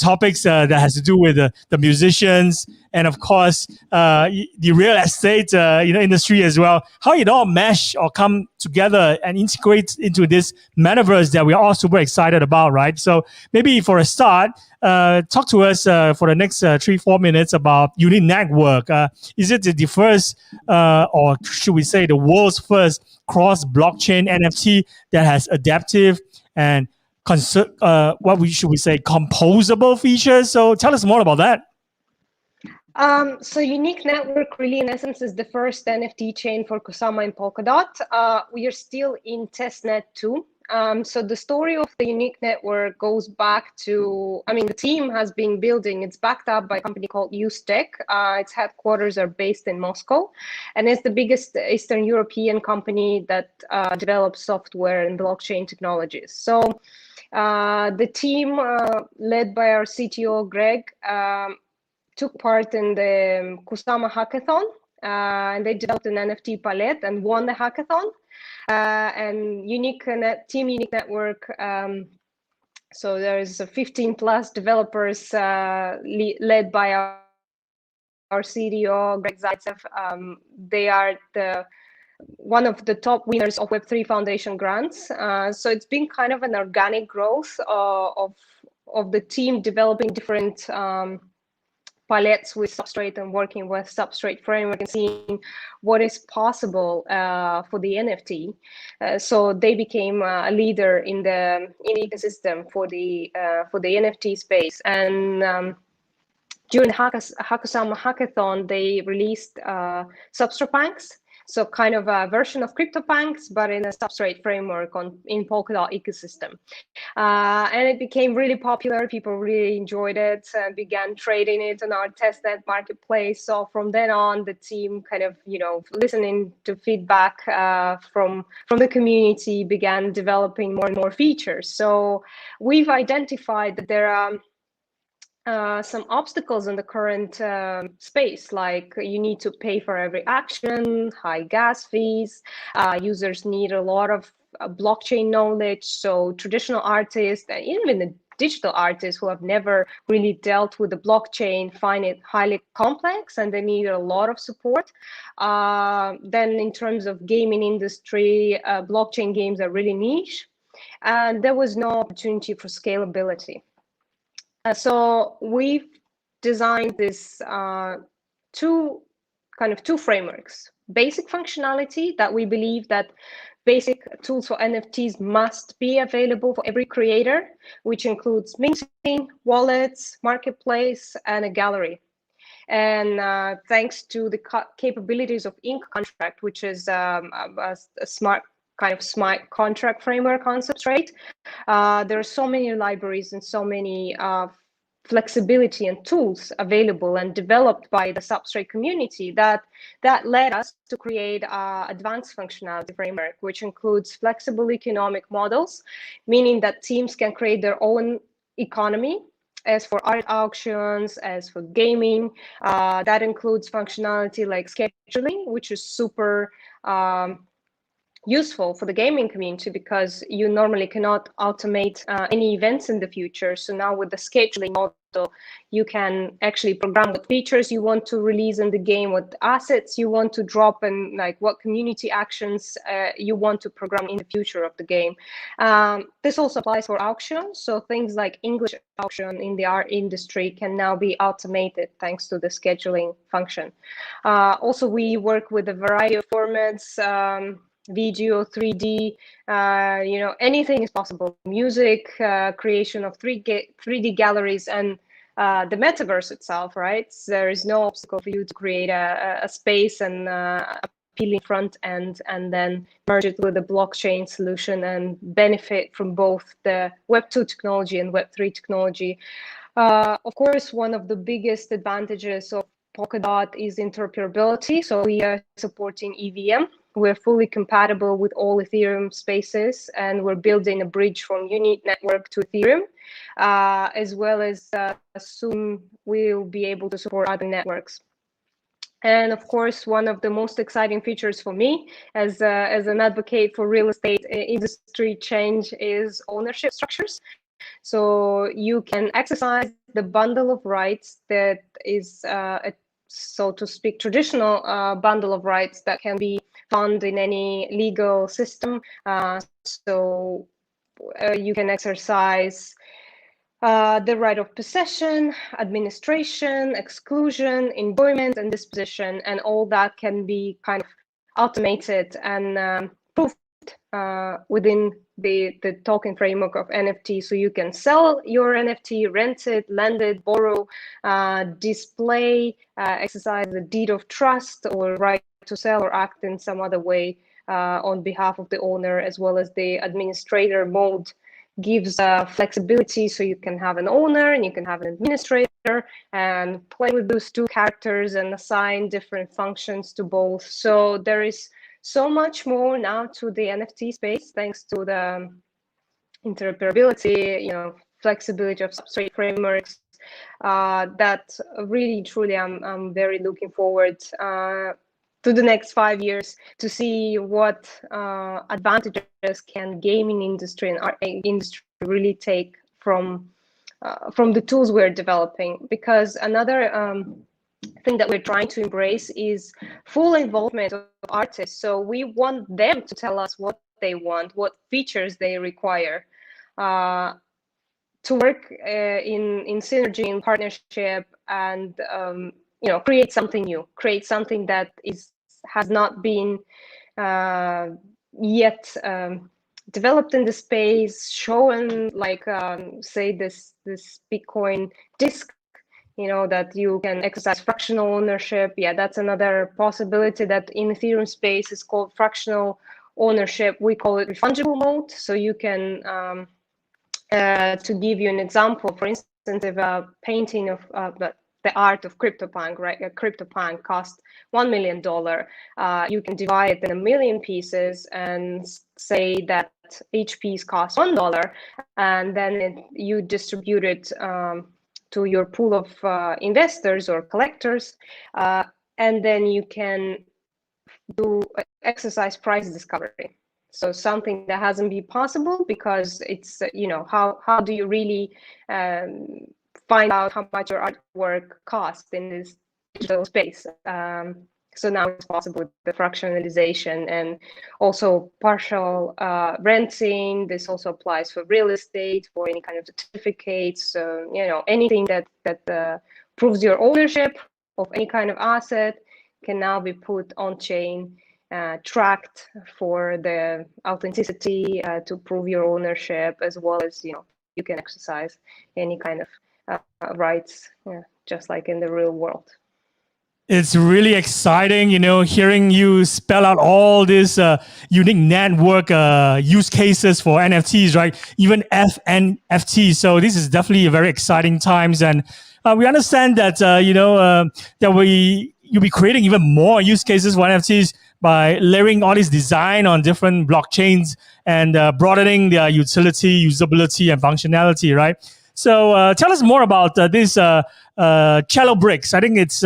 S1: topics that has to do with the musicians and of course the real estate industry as well. How it all mesh or come together and integrate into this metaverse that we're all super excited about, right? So maybe for a start, talk to us for the next 3-4 minutes about Unique Network. Is it the first, or should we say the world's first cross-blockchain NFT that has adaptive and should we say composable features? So tell us more about that.
S3: So Unique Network really, in essence, is the first NFT chain for Kusama and Polkadot. We are still in testnet 2. So the story of the Unique Network goes back to, the team has been building, it's backed up by a company called UseTech. Its headquarters are based in Moscow, and it's the biggest Eastern European company that develops software and blockchain technologies. So the team led by our CTO, Greg, took part in the Kusama hackathon, and they developed an NFT palette and won the hackathon. And Team Unique Network, so there's 15 plus developers led by our CDO, Greg Zaitsev. They are one of the top winners of Web3 Foundation grants. So it's been kind of an organic growth of the team developing different palettes with Substrate and working with Substrate framework and seeing what is possible for the NFT. So they became a leader in the ecosystem for the NFT space. And during the Hakusama hackathon, they released Substrate Banks. So kind of a version of CryptoPunks, but in a substrate framework in Polkadot ecosystem. And it became really popular. People really enjoyed it and began trading it on our testnet marketplace. So from then on, the team kind of, listening to feedback from the community, began developing more and more features. So we've identified that there are some obstacles in the current space, like you need to pay for every action, high gas fees, users need a lot of blockchain knowledge. So traditional artists and even the digital artists who have never really dealt with the blockchain find it highly complex and they need a lot of support. Then in terms of gaming industry, blockchain games are really niche and there was no opportunity for scalability. So we've designed this two frameworks: basic functionality that we believe that basic tools for NFTs must be available for every creator, which includes minting, wallets, marketplace, and a gallery. And thanks to the capabilities of Ink Contract, which is a smart contract framework on Substrate, there are so many libraries and so many flexibility and tools available and developed by the Substrate community that led us to create advanced functionality framework, which includes flexible economic models, meaning that teams can create their own economy. As for art auctions, as for gaming, that includes functionality like scheduling, which is super useful for the gaming community because you normally cannot automate any events in the future. So now with the scheduling model, you can actually program what features you want to release in the game, what assets you want to drop, and like what community actions you want to program in the future of the game. This also applies for auctions. So things like English auction in the art industry can now be automated thanks to the scheduling function. Also, we work with a variety of formats, video, 3D, anything is possible. Music, creation of 3D galleries, and the metaverse itself, right? There is no obstacle for you to create a space and appealing front end and then merge it with a blockchain solution and benefit from both the Web2 technology and Web3 technology. Of course, one of the biggest advantages of Polkadot is interoperability. So we are supporting EVM. We're fully compatible with all Ethereum spaces, and we're building a bridge from Unit network to Ethereum, as well as soon we'll be able to support other networks. And of course, one of the most exciting features for me as an advocate for real estate industry change is ownership structures. So you can exercise the bundle of rights that is, so to speak, traditional bundle of rights that can be found in any legal system. So you can exercise the right of possession, administration, exclusion, enjoyment, and disposition, and all that can be kind of automated and proved within the token framework of NFT. So you can sell your NFT, rent it, lend it, borrow, display, exercise the deed of trust or right to sell or act in some other way on behalf of the owner, as well as the administrator mode gives flexibility. So you can have an owner and you can have an administrator and play with those two characters and assign different functions to both. So there is so much more now to the NFT space, thanks to the interoperability, flexibility of Substrate frameworks, that really, truly, I'm very looking forward to the next 5 years to see what advantages can gaming industry and art industry really take from the tools we're developing. Because another thing that we're trying to embrace is full involvement of artists. So we want them to tell us what they want, what features they require, to work in synergy, in partnership, and create something new, create something that has not been yet developed in the space, shown, like say this Bitcoin disc. that you can exercise fractional ownership. Yeah, that's another possibility that in Ethereum space is called fractional ownership. We call it refundable mode. So you can, to give you an example, for instance, if a painting of the art of CryptoPunk, right? A CryptoPunk cost $1 million. You can divide it in 1 million pieces and say that each piece costs $1, and then you distribute it to your pool of investors or collectors, and then you can do exercise price discovery. So something that hasn't been possible because it's, how do you really find out how much your artwork costs in this digital space? So now it's possible with the fractionalization and also partial renting. This also applies for real estate, for any kind of certificates. So, anything that proves your ownership of any kind of asset can now be put on chain, tracked for the authenticity to prove your ownership, as well as, you can exercise any kind of rights, just like in the real world.
S1: It's really exciting, hearing you spell out all these unique network use cases for NFTs, right? Even FNFTs. So this is definitely a very exciting times, and we understand that that you'll be creating even more use cases for NFTs by layering all this design on different blockchains and broadening their utility, usability, and functionality, right? So tell us more about this Cello Bricks. I think it's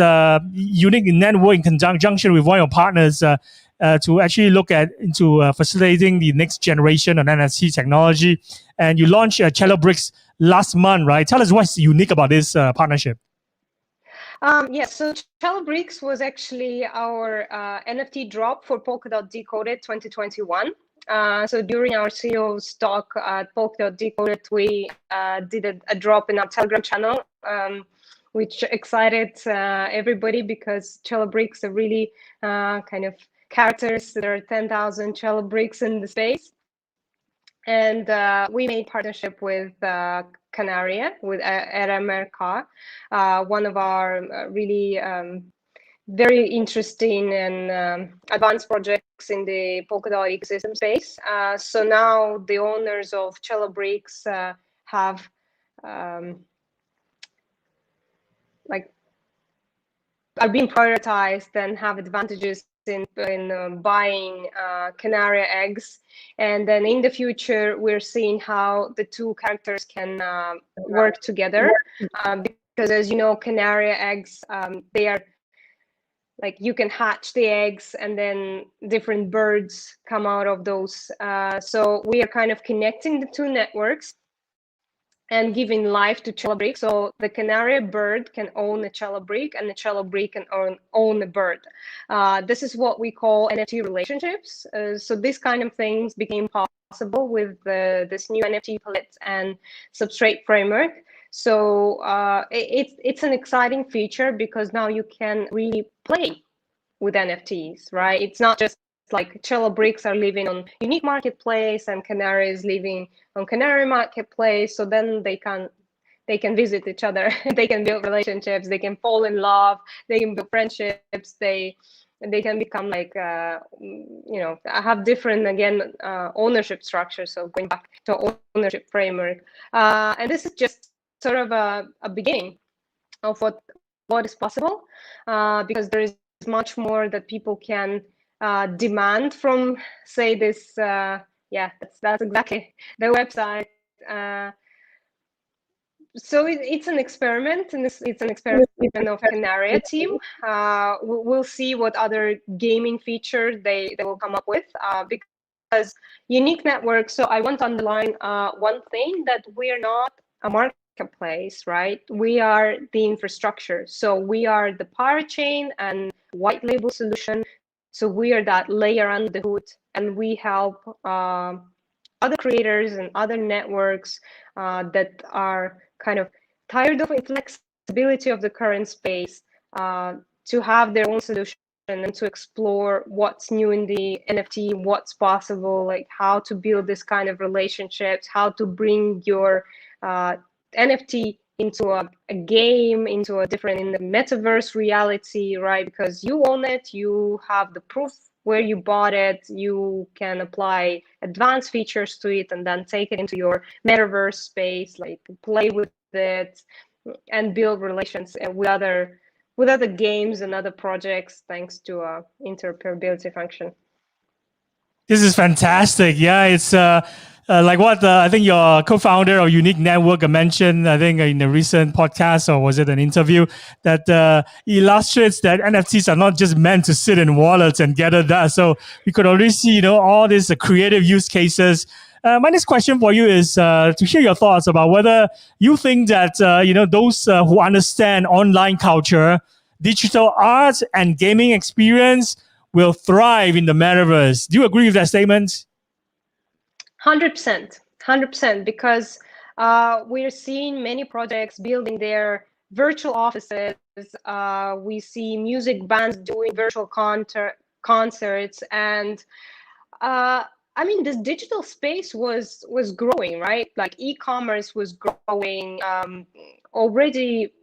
S1: unique network in conjunction with one of your partners to actually look into facilitating the next generation of NFT technology. And you launched Cello Bricks last month, right? Tell us what's unique about this partnership.
S3: Yes, so Cello Bricks was actually our NFT drop for Polkadot Decoded 2021. So during our CEO's talk at Polkadot Decoded, we did a drop in our Telegram channel, which excited everybody because Cello Bricks are really kind of characters. There are 10,000 Cello Bricks in the space. And we made partnership with Canaria, with RMRK, one of our really very interesting and advanced projects in the Polkadot ecosystem space. So now the owners of Cello Bricks have are being prioritized and have advantages in buying Canaria eggs. And then in the future, we're seeing how the two characters can work together. Because as you know, Canaria eggs, they are you can hatch the eggs and then different birds come out of those. So we are kind of connecting the two networks and giving life to Cello Brick. So the Canary bird can own a Cello Brick and the Cello Brick can own a bird. This is what we call NFT relationships. So these kind of things became possible with this new NFT palette and substrate framework. So it's an exciting feature because now you can really play with NFTs, right? It's not just like Cello Bricks are living on unique marketplace and Canary is living on Canary marketplace. So then they can visit each other. They can build relationships. They can fall in love. They can build friendships. They can become have different ownership structures. So going back to ownership framework, and this is just sort of a beginning of what is possible, because there is much more that people can demand from, say, this. That's exactly the website. So it's an experiment, and it's an experiment of Canaria team. We'll see what other gaming feature they will come up with, because unique networks. So I want to underline one thing, that we are not a marketplace, right? We are the infrastructure. So we are the parachain and white label solution. So we are that layer under the hood, and we help other creators and other networks that are kind of tired of inflexibility of the current space to have their own solution and to explore what's new in the NFT, what's possible, like how to build this kind of relationships, how to bring your NFT into a game, into a different, in the metaverse reality, right? Because you own it, you have the proof where you bought it, you can apply advanced features to it and then take it into your metaverse space, like play with it and build relations with other games and other projects thanks to a interoperability function.
S1: This is fantastic. Yeah, it's like what I think your co-founder of Unique Network mentioned, I think in a recent podcast, or was it an interview, that illustrates that NFTs are not just meant to sit in wallets and gather dust. So we could already see, all these creative use cases. My next question for you is to hear your thoughts about whether you think that, those who understand online culture, digital art, and gaming experience will thrive in the metaverse. Do you agree with that statement?
S3: 100%, because we're seeing many projects building their virtual offices. We see music bands doing virtual concerts, and I mean, this digital space was growing, right? Like e-commerce was growing already.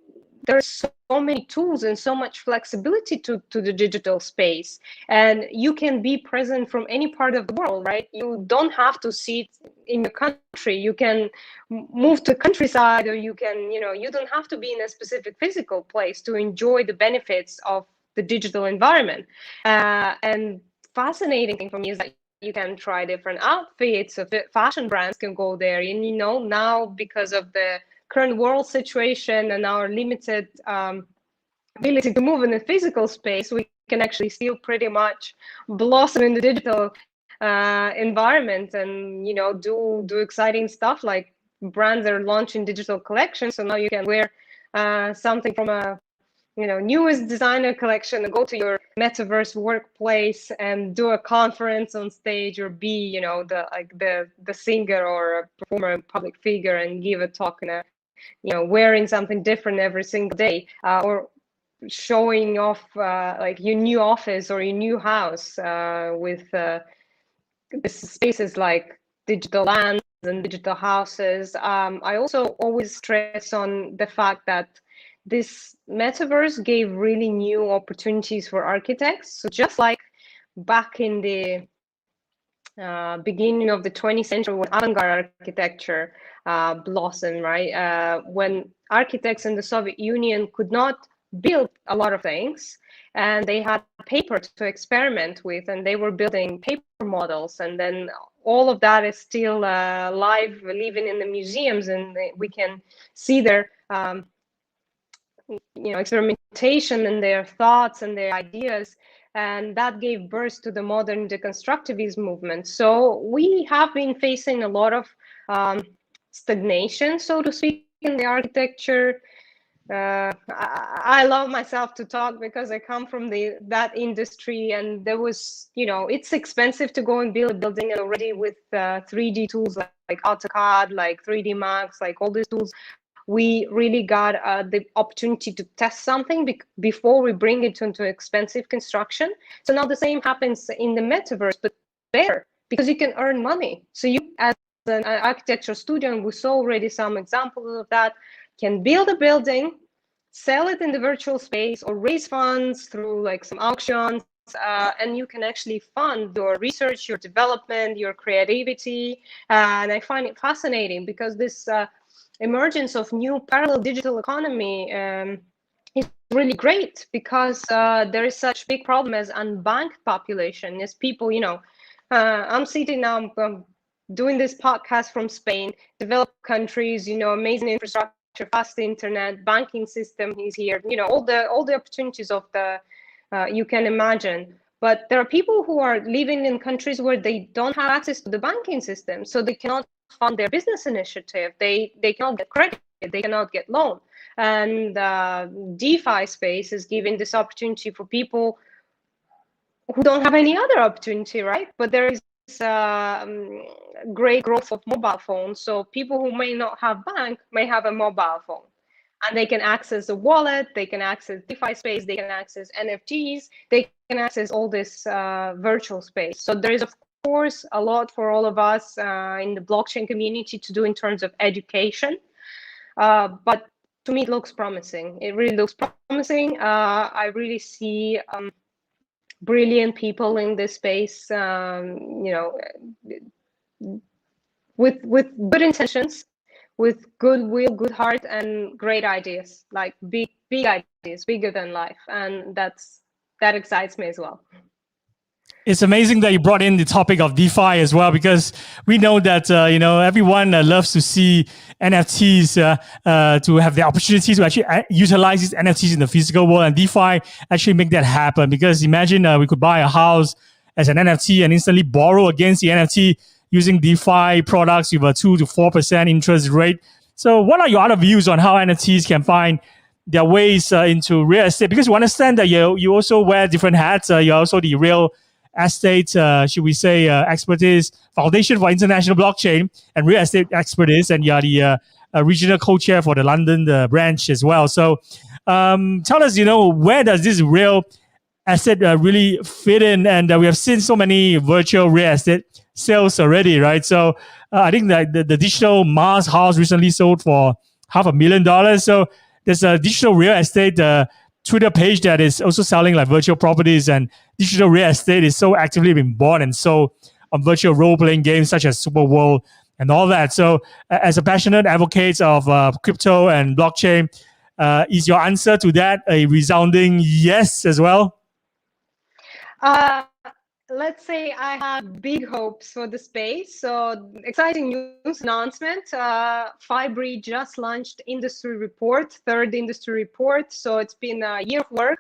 S3: There's so many tools and so much flexibility to the digital space, and you can be present from any part of the world, right? You don't have to sit in your country. You can move to the countryside, or you can, you don't have to be in a specific physical place to enjoy the benefits of the digital environment. And fascinating thing for me is that you can try different outfits. So fashion brands can go there, and now because of the current world situation and our limited ability to move in the physical space, we can actually still pretty much blossom in the digital environment and do exciting stuff, like brands are launching digital collections. So now you can wear something from a newest designer collection and go to your metaverse workplace and do a conference on stage, or be the singer or a performer and public figure and give a talk in a wearing something different every single day, or showing off like your new office or your new house with spaces like digital lands and digital houses. I also always stress on the fact that this metaverse gave really new opportunities for architects. So just like back in the beginning of the 20th century, when avant-garde architecture blossomed, right? When architects in the Soviet Union could not build a lot of things, and they had paper to experiment with, and they were building paper models, and then all of that is still live, living in the museums, and we can see their experimentation and their thoughts and their ideas. And that gave birth to the modern deconstructivist movement. So we have been facing a lot of stagnation, so to speak, in the architecture. I love myself to talk because I come from that industry, and there was, it's expensive to go and build a building, and already with 3D tools like AutoCAD, like 3D Max, like all these tools, we really got the opportunity to test something before we bring it into expensive construction. So now the same happens in the metaverse, but better, because you can earn money. So you, as an architecture student, we saw already some examples of that, can build a building, sell it in the virtual space, or raise funds through like some auctions, and you can actually fund your research, your development, your creativity. And I find it fascinating because this emergence of new parallel digital economy is really great, because there is such big problem as unbanked population, as people, I'm sitting now, doing this podcast from Spain, developed countries, amazing infrastructure, fast internet, banking system is here, all the opportunities of the you can imagine. But there are people who are living in countries where they don't have access to the banking system, so they cannot fund their business initiative. They cannot get credit, they cannot get loan. And DeFi space is giving this opportunity for people who don't have any other opportunity, right? But there is great growth of mobile phones. So people who may not have bank may have a mobile phone, and they can access a wallet, they can access DeFi space, they can access NFTs, they can access all this virtual space. So there is, of course, a lot for all of us in the blockchain community to do in terms of education. But to me, it looks promising. It really looks promising. I really see brilliant people in this space, with good intentions, with goodwill, good heart, and great ideas, like big ideas, bigger than life, and that excites me as well.
S1: It's amazing that you brought in the topic of DeFi as well, because we know that everyone loves to see NFTs to have the opportunity to actually utilize these NFTs in the physical world, and DeFi actually make that happen. Because imagine we could buy a house as an NFT and instantly borrow against the NFT using DeFi products with a 2 to 4% interest rate. So, what are your other views on how NFTs can find their ways into real estate? Because we understand that you also wear different hats. You're also the real estate, should we say, expertise foundation for international blockchain and real estate expertise, and you're the regional co-chair for the London branch as well. So tell us, where does this real asset really fit in? And we have seen so many virtual real estate sales already, right? So I think that the digital Mars house recently sold for $500,000. So there's a digital real estate Twitter page that is also selling like virtual properties, and digital real estate is so actively being bought and sold on virtual role-playing games such as Super World and all that. So as a passionate advocate of crypto and blockchain, is your answer to that a resounding yes as well?
S3: Let's say I have big hopes for the space. So exciting news announcement. Fibri just launched industry report, third industry report. So it's been a year of work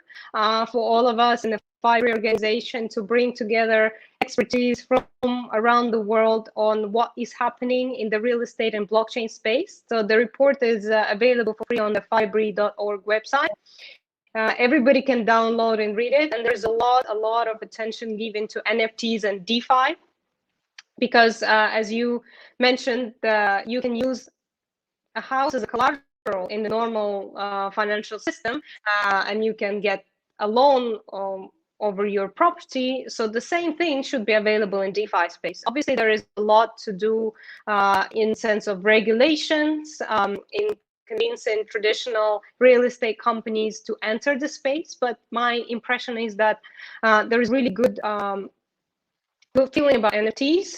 S3: for all of us in the Fibri organization to bring together expertise from around the world on what is happening in the real estate and blockchain space. So the report is available for free on the fibri.org website. Everybody can download and read it, and there's a lot of attention given to NFTs and DeFi, because as you mentioned, you can use a house as a collateral in the normal financial system, and you can get a loan over your property. So the same thing should be available in DeFi space. Obviously, there is a lot to do in sense of regulations, in convincing traditional real estate companies to enter the space, but my impression is that there is really good feeling about NFTs,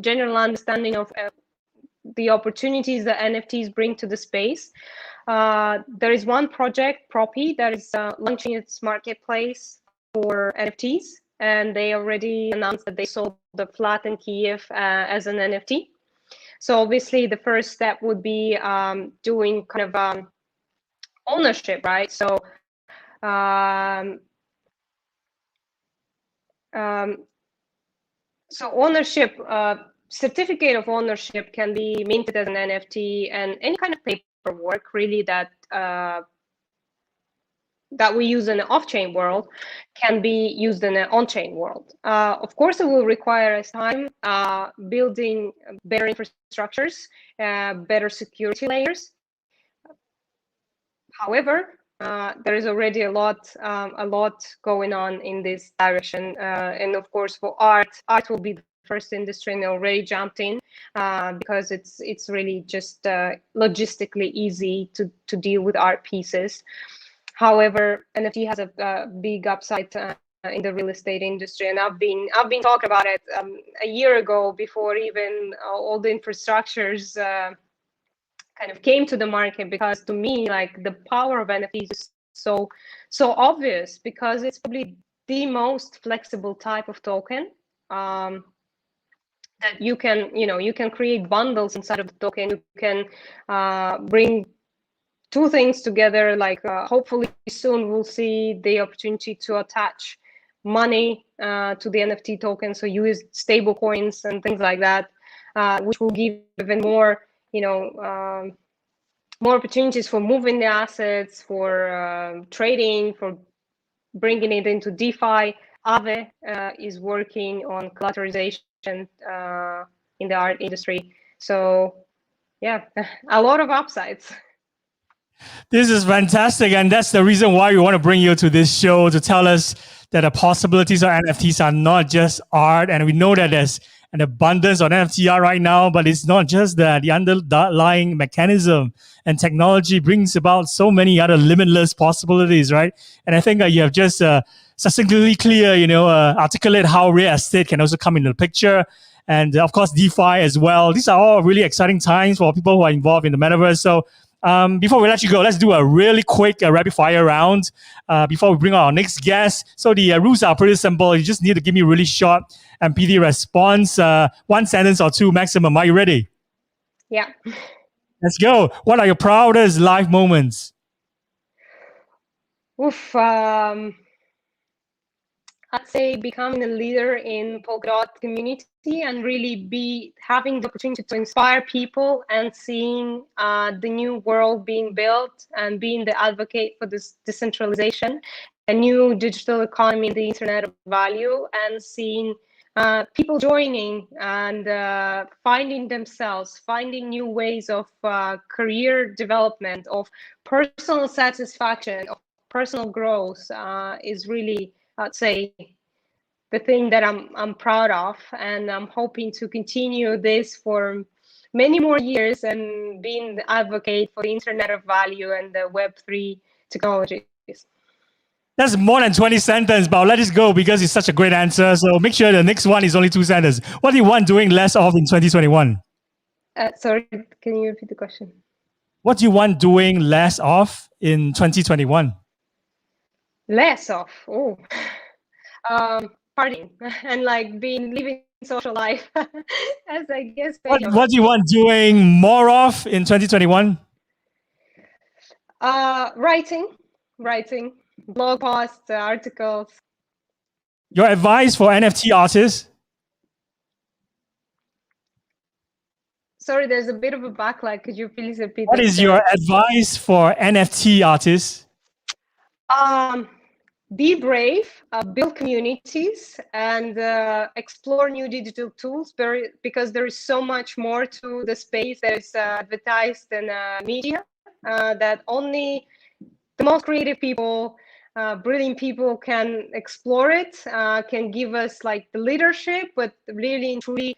S3: general understanding of the opportunities that NFTs bring to the space. There is one project, Propi, that is launching its marketplace for NFTs, and they already announced that they sold the flat in Kiev as an NFT. So obviously the first step would be doing kind of ownership, right? So so ownership, certificate of ownership can be minted as an NFT, and any kind of paperwork really that that we use in the off-chain world can be used in the on-chain world. Of course, it will require us time building better infrastructures, better security layers. However, there is already a lot going on in this direction. And of course, for art will be the first industry, and already jumped in because it's really just logistically easy to deal with art pieces. However, NFT has a big upside in the real estate industry, and I've been talking about it a year ago, before even all the infrastructures kind of came to the market, because to me, like, the power of NFTs is so obvious, because it's probably the most flexible type of token that you can create bundles inside of the token. You can bring two things together, like hopefully soon we'll see the opportunity to attach money to the NFT token, so use stable coins and things like that, which will give even more, more opportunities for moving the assets, for trading, for bringing it into DeFi. Aave is working on collateralization in the art industry. So yeah, a lot of upsides.
S1: This is fantastic, and that's the reason why we want to bring you to this show, to tell us that the possibilities of NFTs are not just art, and we know that there's an abundance of NFT art right now, but it's not just that. The underlying mechanism and technology brings about so many other limitless possibilities, right? And I think you have just succinctly clear, articulate how real estate can also come into the picture. And of course, DeFi as well. These are all really exciting times for people who are involved in the metaverse. So before we let you go, let's do a really quick rapid fire round before we bring on our next guest. So the rules are pretty simple. You just need to give me a really short and pithy response, one sentence or two maximum. Are you ready?
S3: Yeah.
S1: Let's go. What are your proudest life moments?
S3: Oof. I'd say becoming a leader in Polkadot community and really be having the opportunity to inspire people and seeing the new world being built and being the advocate for this decentralization, a new digital economy, the internet of value, and seeing people joining and finding themselves, finding new ways of career development, of personal satisfaction, of personal growth is really, I'd say, the thing that I'm proud of, and I'm hoping to continue this for many more years and being the advocate for the Internet of Value and the Web3 technologies.
S1: That's more than 20 sentences, but I'll let it go because it's such a great answer. So make sure the next one is only 2 sentences. What do you want doing less of in 2021?
S3: Sorry, can you repeat the question?
S1: What do you want doing less of in 2021?
S3: Less of? Oh. Partying and like living social life as I guess.
S1: What do you want doing more of in 2021?
S3: Writing, blog posts, articles.
S1: Your advice for NFT artists?
S3: Sorry, there's a bit of a backlight. Could you please repeat?
S1: What is your advice for NFT artists?
S3: Be brave, build communities, and explore new digital tools because there is so much more to the space that is advertised in media that only the most creative people, brilliant people can explore it, can give us like the leadership, but really and truly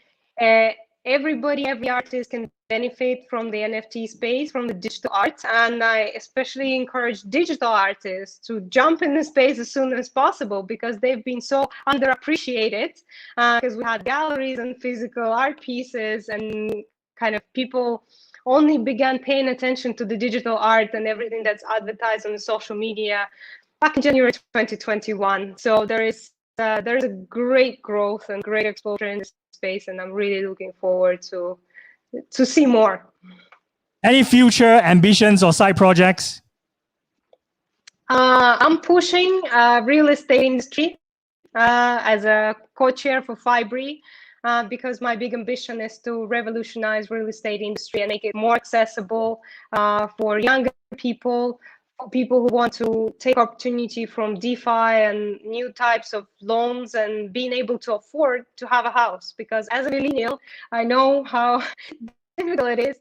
S3: everybody, every artist can benefit from the NFT space, from the digital art. And I especially encourage digital artists to jump in the space as soon as possible because they've been so underappreciated because we had galleries and physical art pieces and kind of people only began paying attention to the digital art and everything that's advertised on the social media back in January 2021. So there is a great growth and great exposure in this space, and I'm really looking forward to see more.
S1: Any future ambitions or side projects?
S3: I'm pushing real estate industry as a co-chair for Fibri because my big ambition is to revolutionize real estate industry and make it more accessible for younger people, people who want to take opportunity from DeFi and new types of loans and being able to afford to have a house. Because as a millennial, I know how difficult it is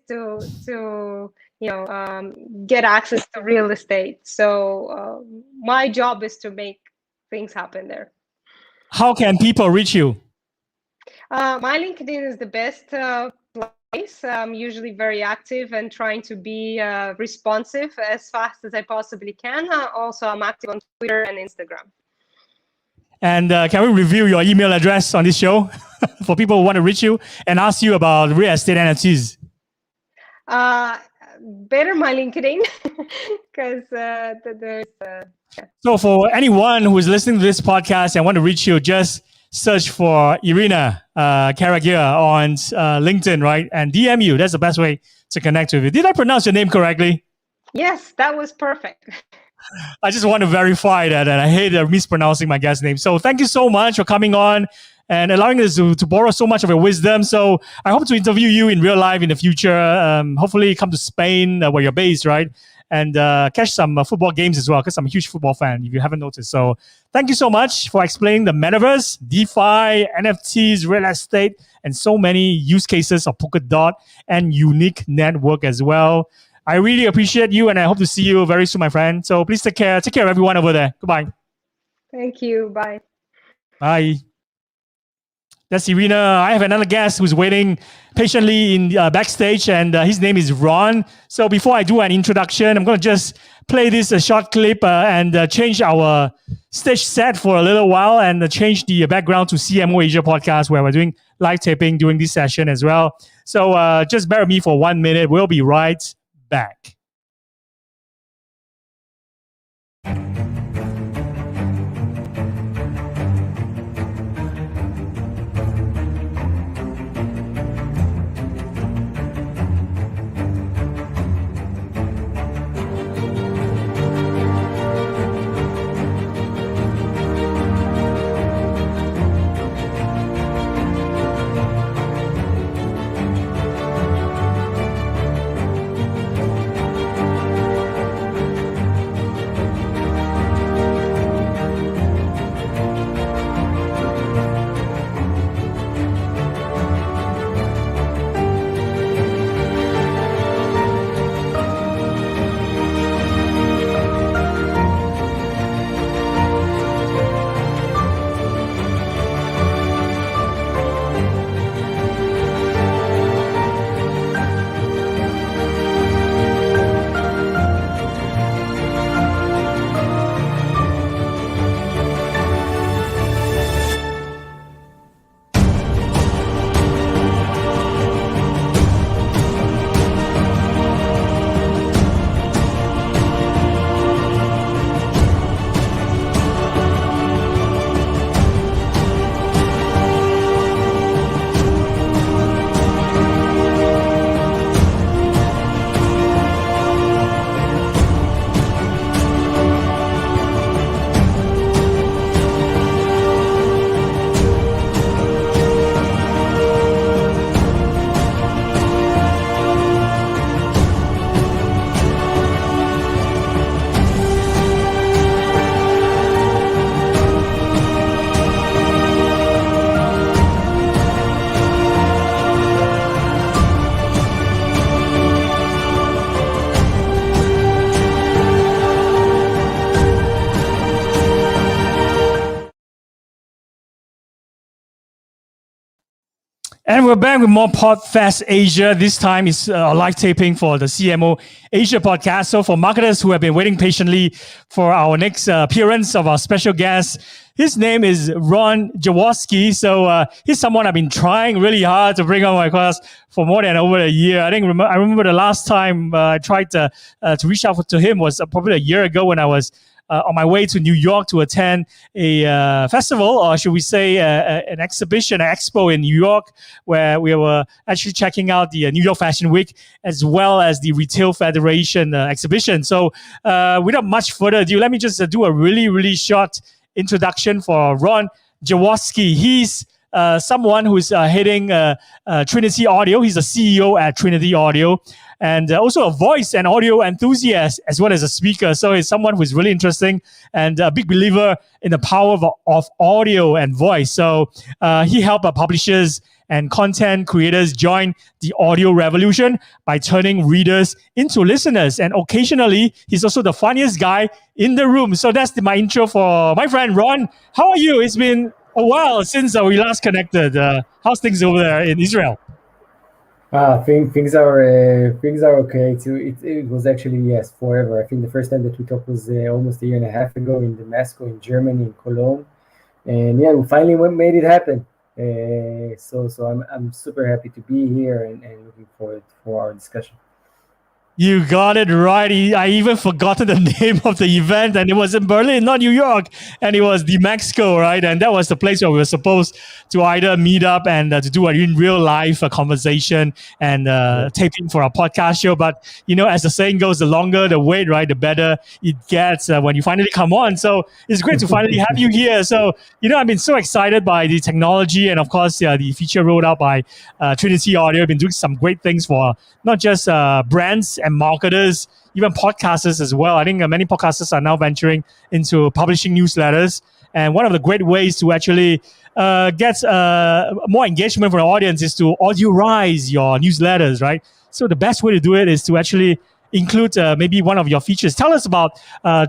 S3: to get access to real estate. So my job is to make things happen there. How
S1: can people reach you?
S3: My LinkedIn is the best place. I'm usually very active and trying to be responsive as fast as I possibly can. Also, I'm active on Twitter and Instagram. And
S1: can we review your email address on this show for people who want to reach you and ask you about real estate NFTs?
S3: Better my LinkedIn because there's. Yeah.
S1: So for anyone who is listening to this podcast and want to reach you, just search for Irina Karagia on LinkedIn, right? And DM you. That's the best way to connect with you. Did I pronounce your name correctly?
S3: Yes, that was perfect.
S1: I just want to verify that, and I hate mispronouncing my guest name. So thank you so much for coming on and allowing us to borrow so much of your wisdom. So I hope to interview you in real life in the future. Hopefully come to Spain where you're based, right? And catch some football games as well, because I'm a huge football fan, if you haven't noticed. So thank you so much for explaining the metaverse, DeFi, NFTs, real estate, and so many use cases of Polkadot and unique network as well. I really appreciate you, and I hope to see you very soon, my friend. So please take care. Take care of everyone over there. Goodbye.
S3: Thank you. Bye.
S1: Bye. That's Irina. I have another guest who's waiting patiently in backstage, and his name is Ron. So before I do an introduction, I'm going to just play this short clip and change our stage set for a little while and change the background to CMO Asia podcast, where we're doing live taping during this session as well. So just bear with me for 1 minute. We'll be right back. And we're back with more PodFest Asia. This time is live taping for the CMO Asia podcast. So for marketers who have been waiting patiently for our next appearance of our special guest, his name is Ron Jaworski. So he's someone I've been trying really hard to bring on my class for more than over a year. I remember the last time I tried to reach out to him was probably a year ago when I was on my way to New York to attend a festival, or should we say an exhibition, an expo in New York, where we were actually checking out the New York Fashion Week as well as the Retail Federation exhibition. So without much further ado, let me just do a really, really short introduction for Ron Jaworski. He's someone who's heading Trinity Audio. He's the CEO at Trinity Audio, and also a voice and audio enthusiast as well as a speaker. So he's someone who's really interesting and a big believer in the power of audio and voice. So he helped publishers and content creators join the audio revolution by turning readers into listeners. And occasionally, he's also the funniest guy in the room. So that's my intro for my friend Ron. How are you? It's been a while since we last connected. How's things over there in Israel?
S4: Things are okay. It was actually forever. I think the first time that we talked was almost a year and a half ago in Damascus, in Germany, in Cologne, and we finally made it happen. So I'm super happy to be here and looking forward for our discussion.
S1: You got it right. I even forgotten the name of the event, and it was in Berlin, not New York, and it was the Mexico, right? And that was the place where we were supposed to either meet up and to do a in real life conversation and taping for our podcast show. But as the saying goes, the longer the wait, right, the better it gets when you finally come on. So it's great to finally have you here. So I've been so excited by the technology, and of course the feature rolled out by Trinity Audio. I've been doing some great things for not just brands and marketers, even podcasters as well. I think many podcasters are now venturing into publishing newsletters. And one of the great ways to actually get more engagement from the audience is to audiorize your newsletters, right? So the best way to do it is to actually include maybe one of your features. Tell us about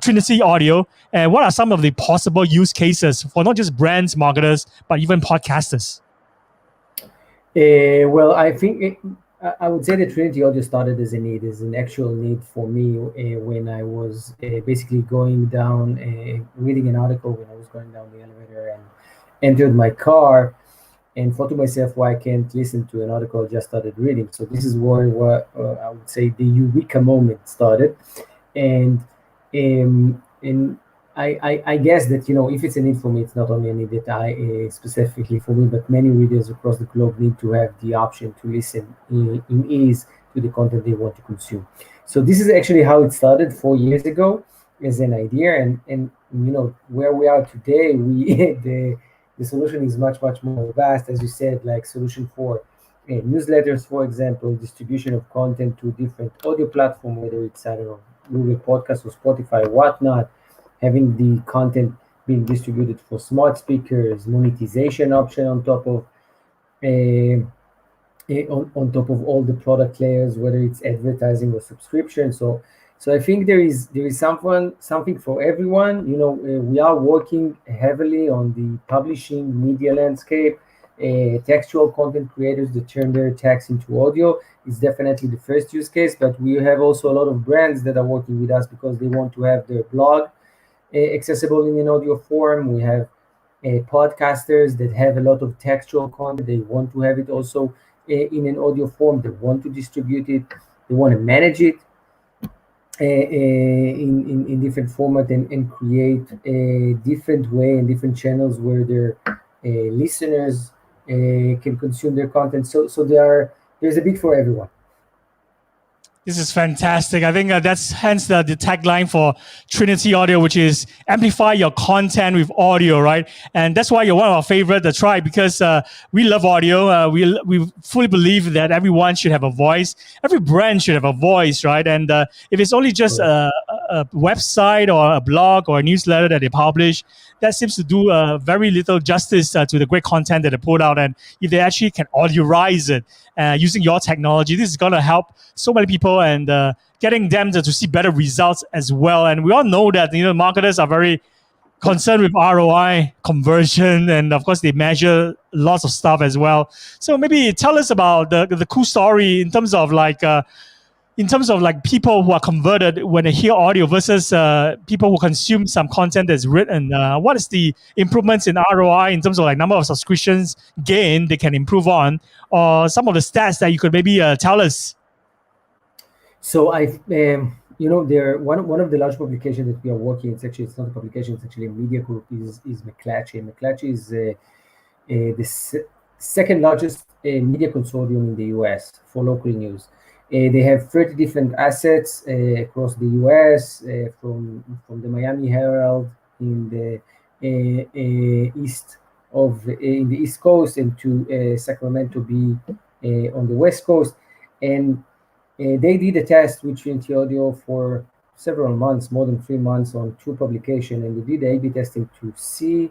S1: Trinity Audio and what are some of the possible use cases for not just brands, marketers, but even podcasters.
S4: Well, I think I would say that Trinity Audio started as a need, as an actual need for me when I was basically going down, reading an article when I was going down the elevator and entered my car and thought to myself, why I can't listen to an article I just started reading. So this is where I would say the eureka moment started. And I guess that, if it's a need for me, it's not only a need that I specifically for me, but many readers across the globe need to have the option to listen in ease to the content they want to consume. So this is actually how it started 4 years ago as an idea, and where we are today, we the solution is much more vast, as you said, like solution for newsletters, for example, distribution of content to different audio platform, whether it's, I don't know, Google Podcast or Spotify, whatnot, having the content being distributed for smart speakers, monetization option on top of uh, on top of all the product layers, whether it's advertising or subscription. So I think there is something for everyone. We are working heavily on the publishing media landscape. Textual content creators that turn their text into audio is definitely the first use case, but we have also a lot of brands that are working with us because they want to have their blog accessible in an audio form. We have podcasters that have a lot of textual content. They want to have it also in an audio form. They want to distribute it. They want to manage it in different format and create a different way and different channels where their listeners can consume their content. So there's a bit for everyone.
S1: This is fantastic. I think that's hence the tagline for Trinity Audio, which is amplify your content with audio, right? And that's why you're one of our favorite, the tribe, because we love audio. We fully believe that everyone should have a voice. Every brand should have a voice, right? And if it's only just a website or a blog or a newsletter that they publish, that seems to do very little justice to the great content that they put out. And if they actually can audiorize it using your technology, this is going to help so many people and getting them to see better results as well. And we all know that marketers are very concerned with ROI, conversion, and of course they measure lots of stuff as well. So maybe tell us about the cool story in terms of people who are converted when they hear audio versus people who consume some content that's written. What is the improvements in ROI in terms of like number of subscriptions gain they can improve on, or some of the stats that you could maybe tell us?
S4: So there one of the large publications that we are working. It's not a publication. It's actually a media group. Is McClatchy. McClatchy is the second largest media consortium in the U.S. for local news. They have 30 different assets across the U.S. From the Miami Herald in the East Coast, and to Sacramento Bee on the West Coast, and they did a test with Trinity Audio for several months, more than 3 months, on 2 publications, and they did A/B testing to see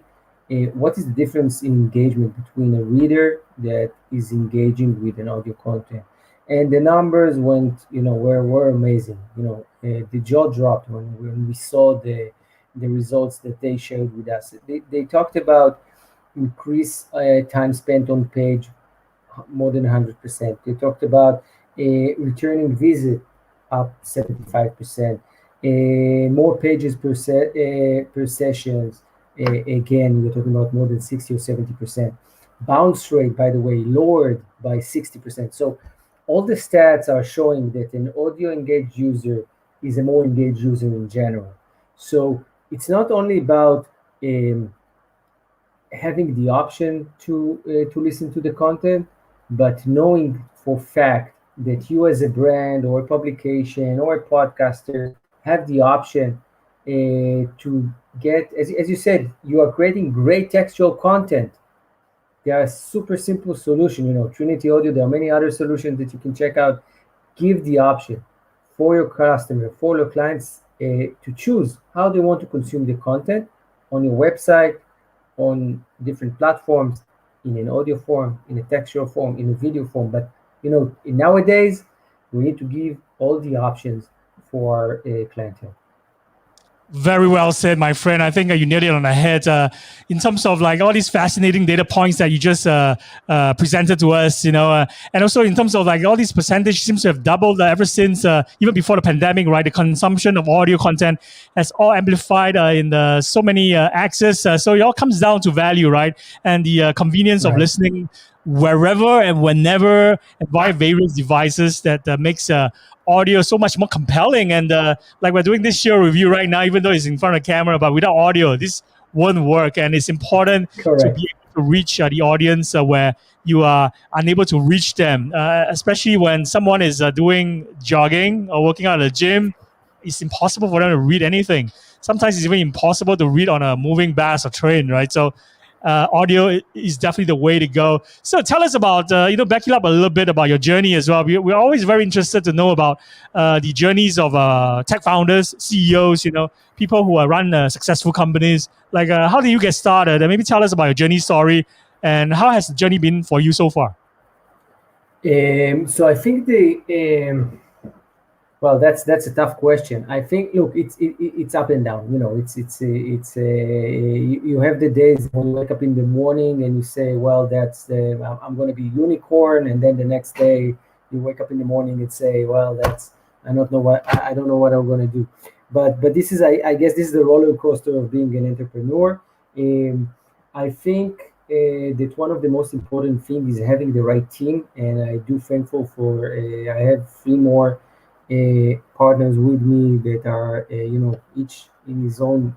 S4: what is the difference in engagement between a reader that is engaging with an audio content. And the numbers were amazing. The jaw dropped when we saw the results that they shared with us. They talked about increased time spent on page more than 100%. They talked about returning visit up 75%, more pages per sessions. Again, we're talking about more than 60 or 70%. Bounce rate, by the way, lowered by 60%. So all the stats are showing that an audio engaged user is a more engaged user in general. So it's not only about having the option to listen to the content, but knowing for fact that you as a brand or a publication or a podcaster have the option to get, as you said, you are creating great textual content. They are a super simple solution. Trinity Audio, there are many other solutions that you can check out. Give the option for your customer, for your clients to choose how they want to consume the content on your website, on different platforms, in an audio form, in a textual form, in a video form. But nowadays we need to give all the options for our clientele.
S1: Very well said, my friend. I think you nailed it on the head. In terms of like all these fascinating data points that you just presented to us, and also in terms of like all these percentage seems to have doubled ever since even before the pandemic, right? The consumption of audio content has all amplified in the so many access. So it all comes down to value, right? And the convenience of listening wherever and whenever and via various devices that makes audio so much more compelling. And like we're doing this show review right now, even though it's in front of the camera, but without audio, this won't work. And it's important to be able to reach the audience where you are unable to reach them, especially when someone is doing jogging or working out at the gym. It's impossible for them to read anything. Sometimes it's even impossible to read on a moving bus or train, right? So audio is definitely the way to go. So tell us about, backing up a little bit about your journey as well. We're always very interested to know about the journeys of tech founders, CEOs, people who run successful companies. Like, how did you get started? And maybe tell us about your journey story and how has the journey been for you so far?
S4: So I think well, that's a tough question. I think, look, it's up and down. You have the days when you wake up in the morning and you say, well, I'm going to be a unicorn, and then the next day you wake up in the morning and say, well, I don't know what I'm going to do. But this is, I guess, this is the roller coaster of being an entrepreneur. I think that one of the most important things is having the right team, and I do thankful for. I have 3 more. Partners with me that are, each in his own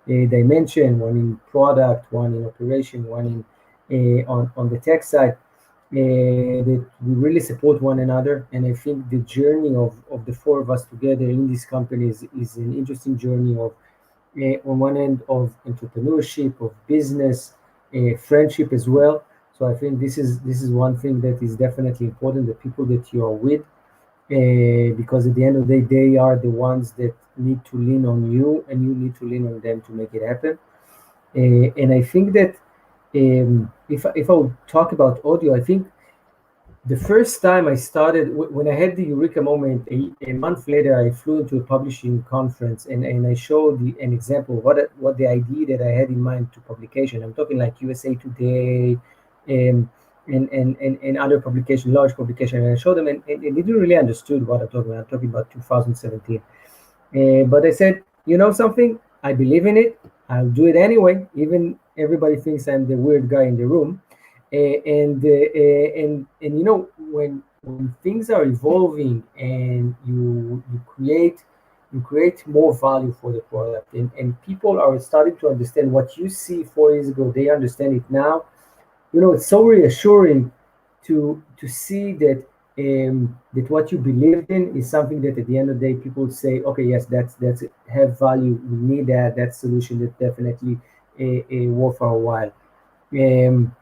S4: dimension, one in product, one in operation, one in on the tech side, that we really support one another. And I think the journey of the 4 of us together in these companies is an interesting journey of, on one end, of entrepreneurship, of business, friendship as well. So I think this is one thing that is definitely important, the people that you are with. Because at the end of the day, they are the ones that need to lean on you, and you need to lean on them to make it happen. And I think that if I would talk about audio, I think the first time I started, when I had the eureka moment, a month later, I flew into a publishing conference and I showed an example of what the idea that I had in mind to publication. I'm talking like USA Today, and other publication, large publication, and I showed them, and they didn't really understood what I'm talking about. I'm talking about 2017. But I said, something, I believe in it. I'll do it anyway. Even everybody thinks I'm the weird guy in the room. And when things are evolving and you create more value for the product, and people are starting to understand what you see 4 years ago, they understand it now. It's so reassuring to see that that what you believed in is something that at the end of the day people say, okay, yes, that's have value. We need that solution that definitely worth our while. And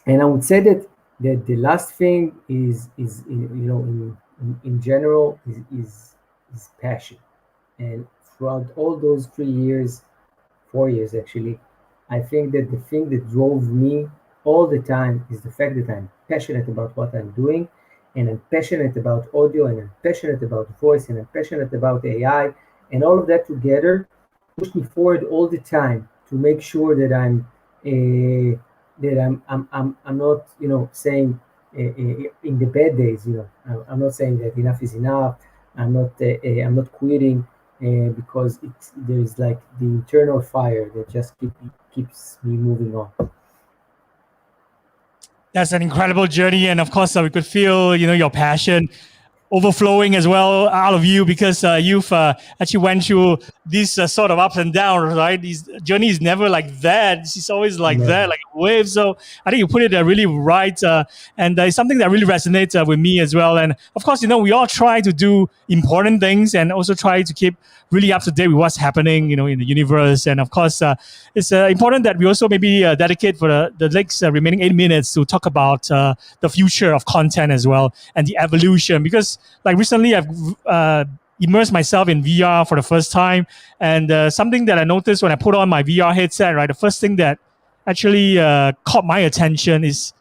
S4: I would say that the last thing is in general is passion. And throughout all those 4 years actually, I think that the thing that drove me all the time is the fact that I'm passionate about what I'm doing, and I'm passionate about audio, and I'm passionate about voice, and I'm passionate about AI, and all of that together push me forward all the time to make sure that I'm not saying in the bad days, I'm not saying that enough is enough. I'm not quitting because there's like the internal fire that just keeps me moving on.
S1: That's an incredible journey, and of course, we could feel your passion overflowing as well out of you, because you've actually went through these sort of ups and downs, right? This journey is never like that. It's always like that, like a wave. So I think you put it really right, and it's something that really resonates with me as well. And of course, we all try to do important things and also try to keep really up to date with what's happening, in the universe. And of course, it's important that we also maybe dedicate for the next remaining 8 minutes to talk about the future of content as well and the evolution. Because like recently, I've immersed myself in VR for the first time, and something that I noticed when I put on my VR headset, right, the first thing that actually caught my attention is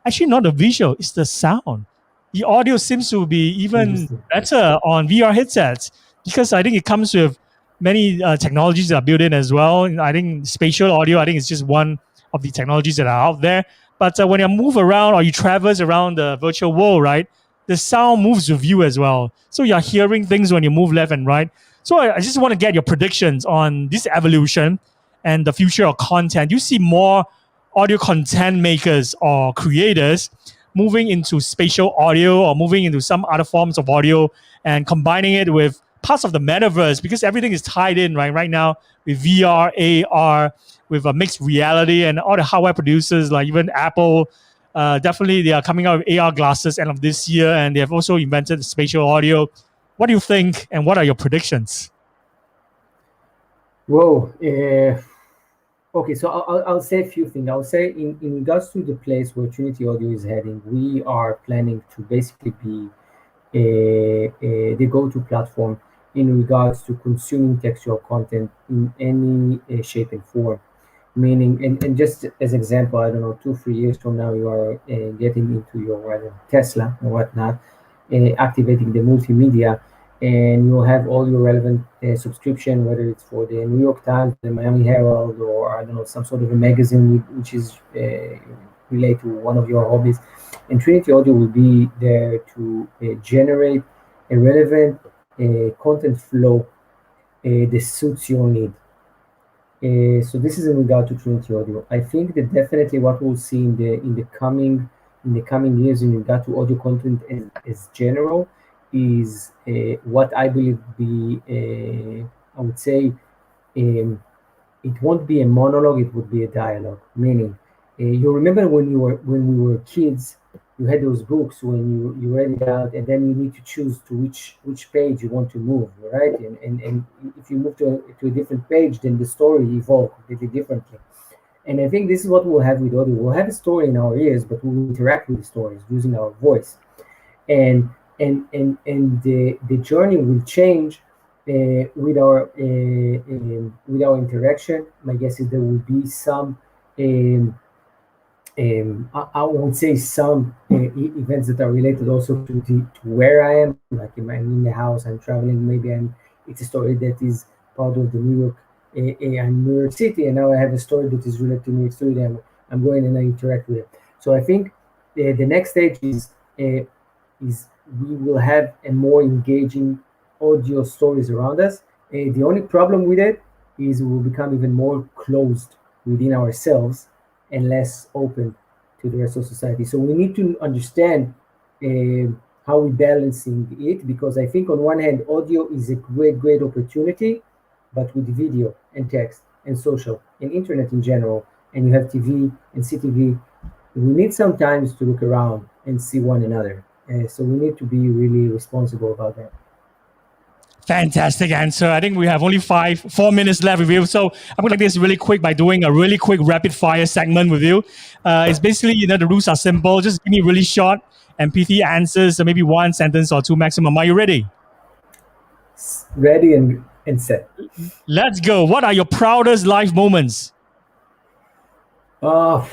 S1: actually not the visual, it's the sound. The audio seems to be even better on VR headsets, because I think it comes with many technologies that are built in as well. I think spatial audio, I think it's just one of the technologies that are out there. But when you move around or you traverse around the virtual world, right, the sound moves with you as well. So you're hearing things when you move left and right. So I just want to get your predictions on this evolution and the future of content. You see more audio content makers or creators moving into spatial audio or moving into some other forms of audio and combining it with parts of the metaverse, because everything is tied in right now with VR, AR, with a mixed reality, and all the hardware producers like even Apple. Definitely, they are coming out with AR glasses end of this year, and they have also invented spatial audio. What do you think, and what are your predictions?
S4: Whoa. Okay, so I'll say a few things. I'll say in regards to the place where Trinity Audio is heading, we are planning to basically be the go-to platform in regards to consuming textual content in any shape and form. Meaning, and just as example, I don't know, 2-3 years from now, you are getting into your Tesla or whatnot, activating the multimedia, and you'll have all your relevant subscription, whether it's for the New York Times, the Miami Herald, or I don't know, some sort of a magazine which is related to one of your hobbies. And Trinity Audio will be there to generate a relevant content flow that suits your need. So this is in regard to Trinity Audio. I think that definitely what we'll see in the coming years in regard to audio content as general is what I believe be I would say it won't be a monologue, it would be a dialogue. Meaning, you remember when we were kids, you had those books when you read it out, and then you need to choose to which page you want to move, right? And if you move to a different page, then the story evolves completely differently. And I think this is what we'll have with audio. We'll have a story in our ears, but we'll interact with the stories using our voice. And the journey will change with our interaction. My guess is there will be some I would say some events that are related also to where I am, like I'm in the house, I'm traveling, maybe it's a story that is part of the New York, I'm New York City, and now I have a story that is related to New York City, and I'm going and I interact with it. So I think the next stage is we will have a more engaging audio stories around us. The only problem with it is we will become even more closed within ourselves and less open to the rest of society. So we need to understand how we're balancing it, because I think on one hand, audio is a great opportunity, but with video and text and social and internet in general, and you have TV and CTV, we need sometimes to look around and see one another. So we need to be really responsible about that.
S1: Fantastic answer. I think we have only 4 minutes left with you. So I'm going to make this really quick by doing a really quick rapid fire segment with you. It's basically, the rules are simple. Just give me really short and pithy answers. So maybe one sentence or two maximum. Are you ready?
S4: Ready and set.
S1: Let's go. What are your proudest life moments?
S4: I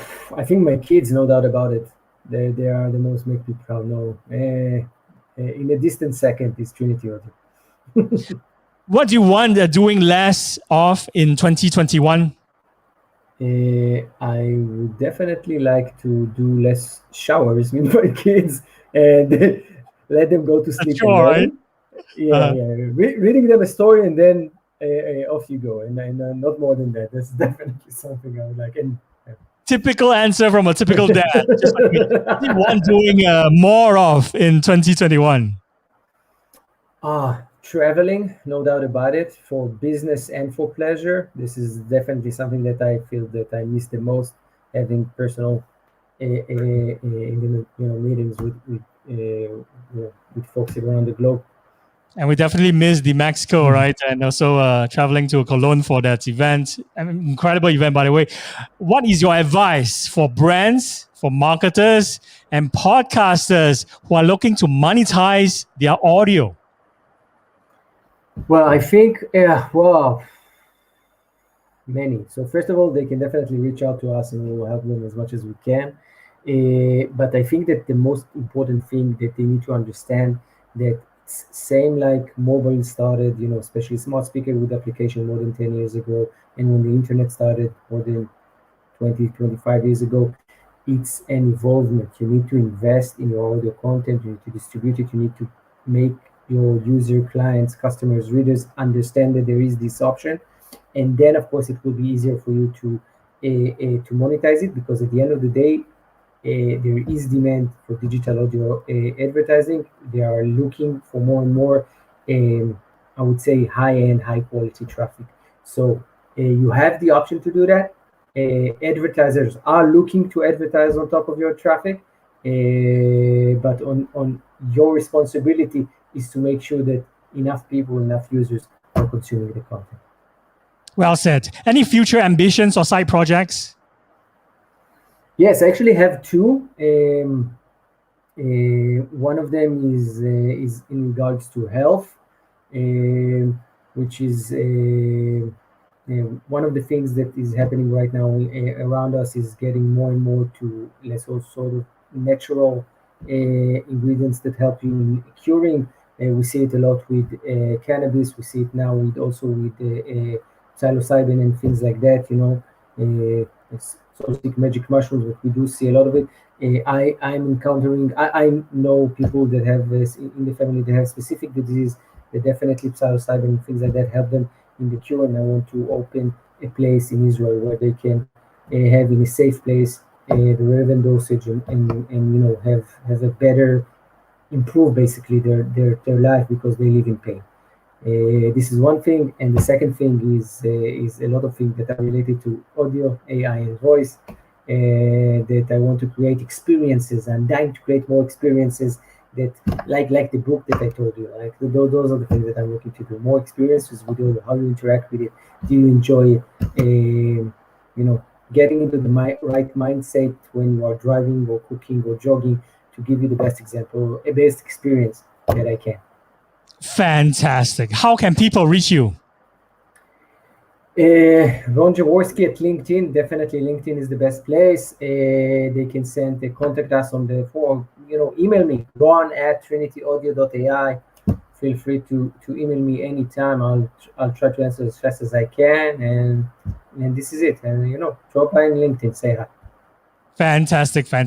S4: think my kids, no doubt about it. They are the most make me proud. No, in a distant second is Trinity Audio.
S1: What do you want doing less of in 2021?
S4: I would definitely like to do less showers with my kids and let them go to sleep.
S1: Sure, right?
S4: Yeah. Reading them a story and then off you go, and not more than that. That's definitely something I would like. And
S1: typical answer from a typical dad. Just like me. What do you want doing more of in 2021?
S4: Traveling, no doubt about it, for business and for pleasure. This is definitely something that I feel that I miss the most, having personal meetings with folks around the globe.
S1: And we definitely miss the Mexico, right? And also traveling to Cologne for that event. An incredible event, by the way. What is your advice for brands, for marketers, and podcasters who are looking to monetize their audio?
S4: Well, I think, many. So first of all, they can definitely reach out to us and we will help them as much as we can. But I think that the most important thing that they need to understand that it's same like mobile started, especially smart speaker with application more than 10 years ago. And when the internet started more than 20, 25 years ago, it's an involvement. You need to invest in your audio content. You need to distribute it. You need to make your user, clients, customers, readers understand that there is this option. And then, of course, it will be easier for you to monetize it, because at the end of the day, there is demand for digital audio advertising. They are looking for more and more, I would say, high-end, high-quality traffic. So you have the option to do that. Advertisers are looking to advertise on top of your traffic, but on your responsibility is to make sure that enough people, enough users are consuming the content.
S1: Well said. Any future ambitions or side projects?
S4: Yes, I actually have two. One of them is in regards to health, which is one of the things that is happening right now around us is getting more and more to less sort of natural ingredients that help you in curing. We see it a lot with cannabis. We see it now also with psilocybin and things like that. It's so to speak magic mushrooms, but we do see a lot of it. I know people that have this in the family that have specific disease that definitely psilocybin and things like that help them in the cure, and I want to open a place in Israel where they can have in a safe place the relevant dosage and have a better improve basically their life because they live in pain. This is one thing, and the second thing is a lot of things that are related to audio, AI, and voice. That I want to create experiences. I'm dying to create more experiences that, like the book that I told you. Like those are the things that I'm looking to do. More experiences with audio. How you interact with it. Do you enjoy it? Getting into the right mindset when you are driving or cooking or jogging to give you the best example, a best experience that I can.
S1: Fantastic. How can people reach you?
S4: Ron Jaworski at LinkedIn. Definitely LinkedIn is the best place. They can contact us on email me, ron@trinityaudio.ai. Feel free to email me anytime. I'll try to answer as fast as I can. And this is it. And drop by on LinkedIn, say hi.
S1: Fantastic. I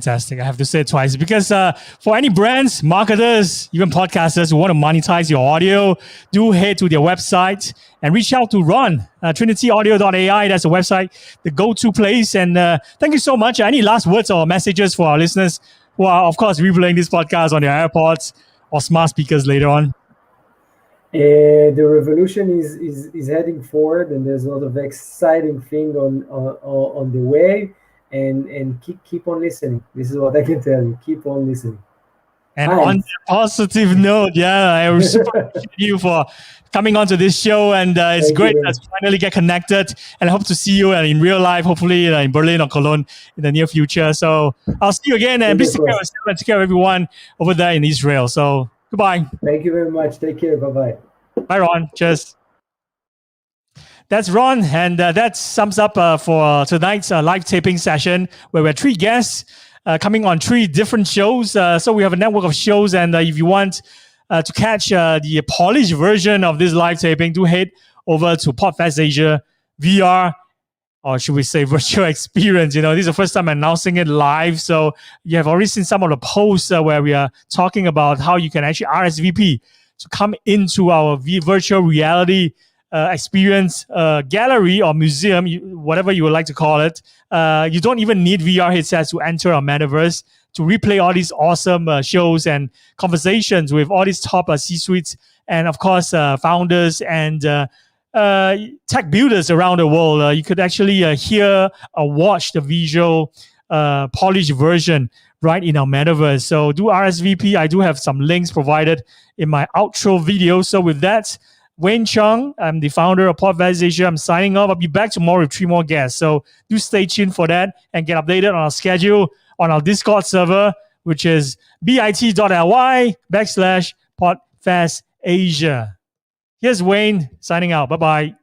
S1: have to say it twice because for any brands, marketers, even podcasters who want to monetize your audio, do head to their website and reach out to Ron, trinityaudio.ai. That's the website, the go-to place. And thank you so much. Any last words or messages for our listeners who are, of course, replaying this podcast on their AirPods or smart speakers later on?
S4: The revolution is heading forward, and there's a lot of exciting thing on the way. And keep on listening. This is what I can tell you. Keep on listening.
S1: And on a positive note, I super appreciate you for coming onto this show, and it's great to finally get connected. And I hope to see you in real life, hopefully in Berlin or Cologne in the near future. So I'll see you again, and please take care of yourself and take care of everyone over there in Israel. So goodbye.
S4: Thank you very much. Take care. Bye-bye.
S1: Bye, Ron. Cheers. That's Ron, and that sums up for tonight's live taping session, where we have 3 guests coming on 3 different shows. So we have a network of shows, and if you want to catch the polished version of this live taping, do head over to PodFest Asia VR, or should we say virtual experience. This is the first time I'm announcing it live, so you have already seen some of the posts where we are talking about how you can actually RSVP to come into our virtual reality experience gallery or museum, whatever you would like to call it. You don't even need VR headsets to enter our metaverse to replay all these awesome shows and conversations with all these top C-suites and, of course, founders and tech builders around the world. You could actually hear or watch the visual polished version right in our metaverse. So do RSVP. I do have some links provided in my outro video. So with that, Wayne Chung, I'm the founder of PodFest Asia. I'm signing off. I'll be back tomorrow with 3 more guests. So do stay tuned for that and get updated on our schedule on our Discord server, which is bit.ly/PodFest Asia. Here's Wayne signing out. Bye-bye.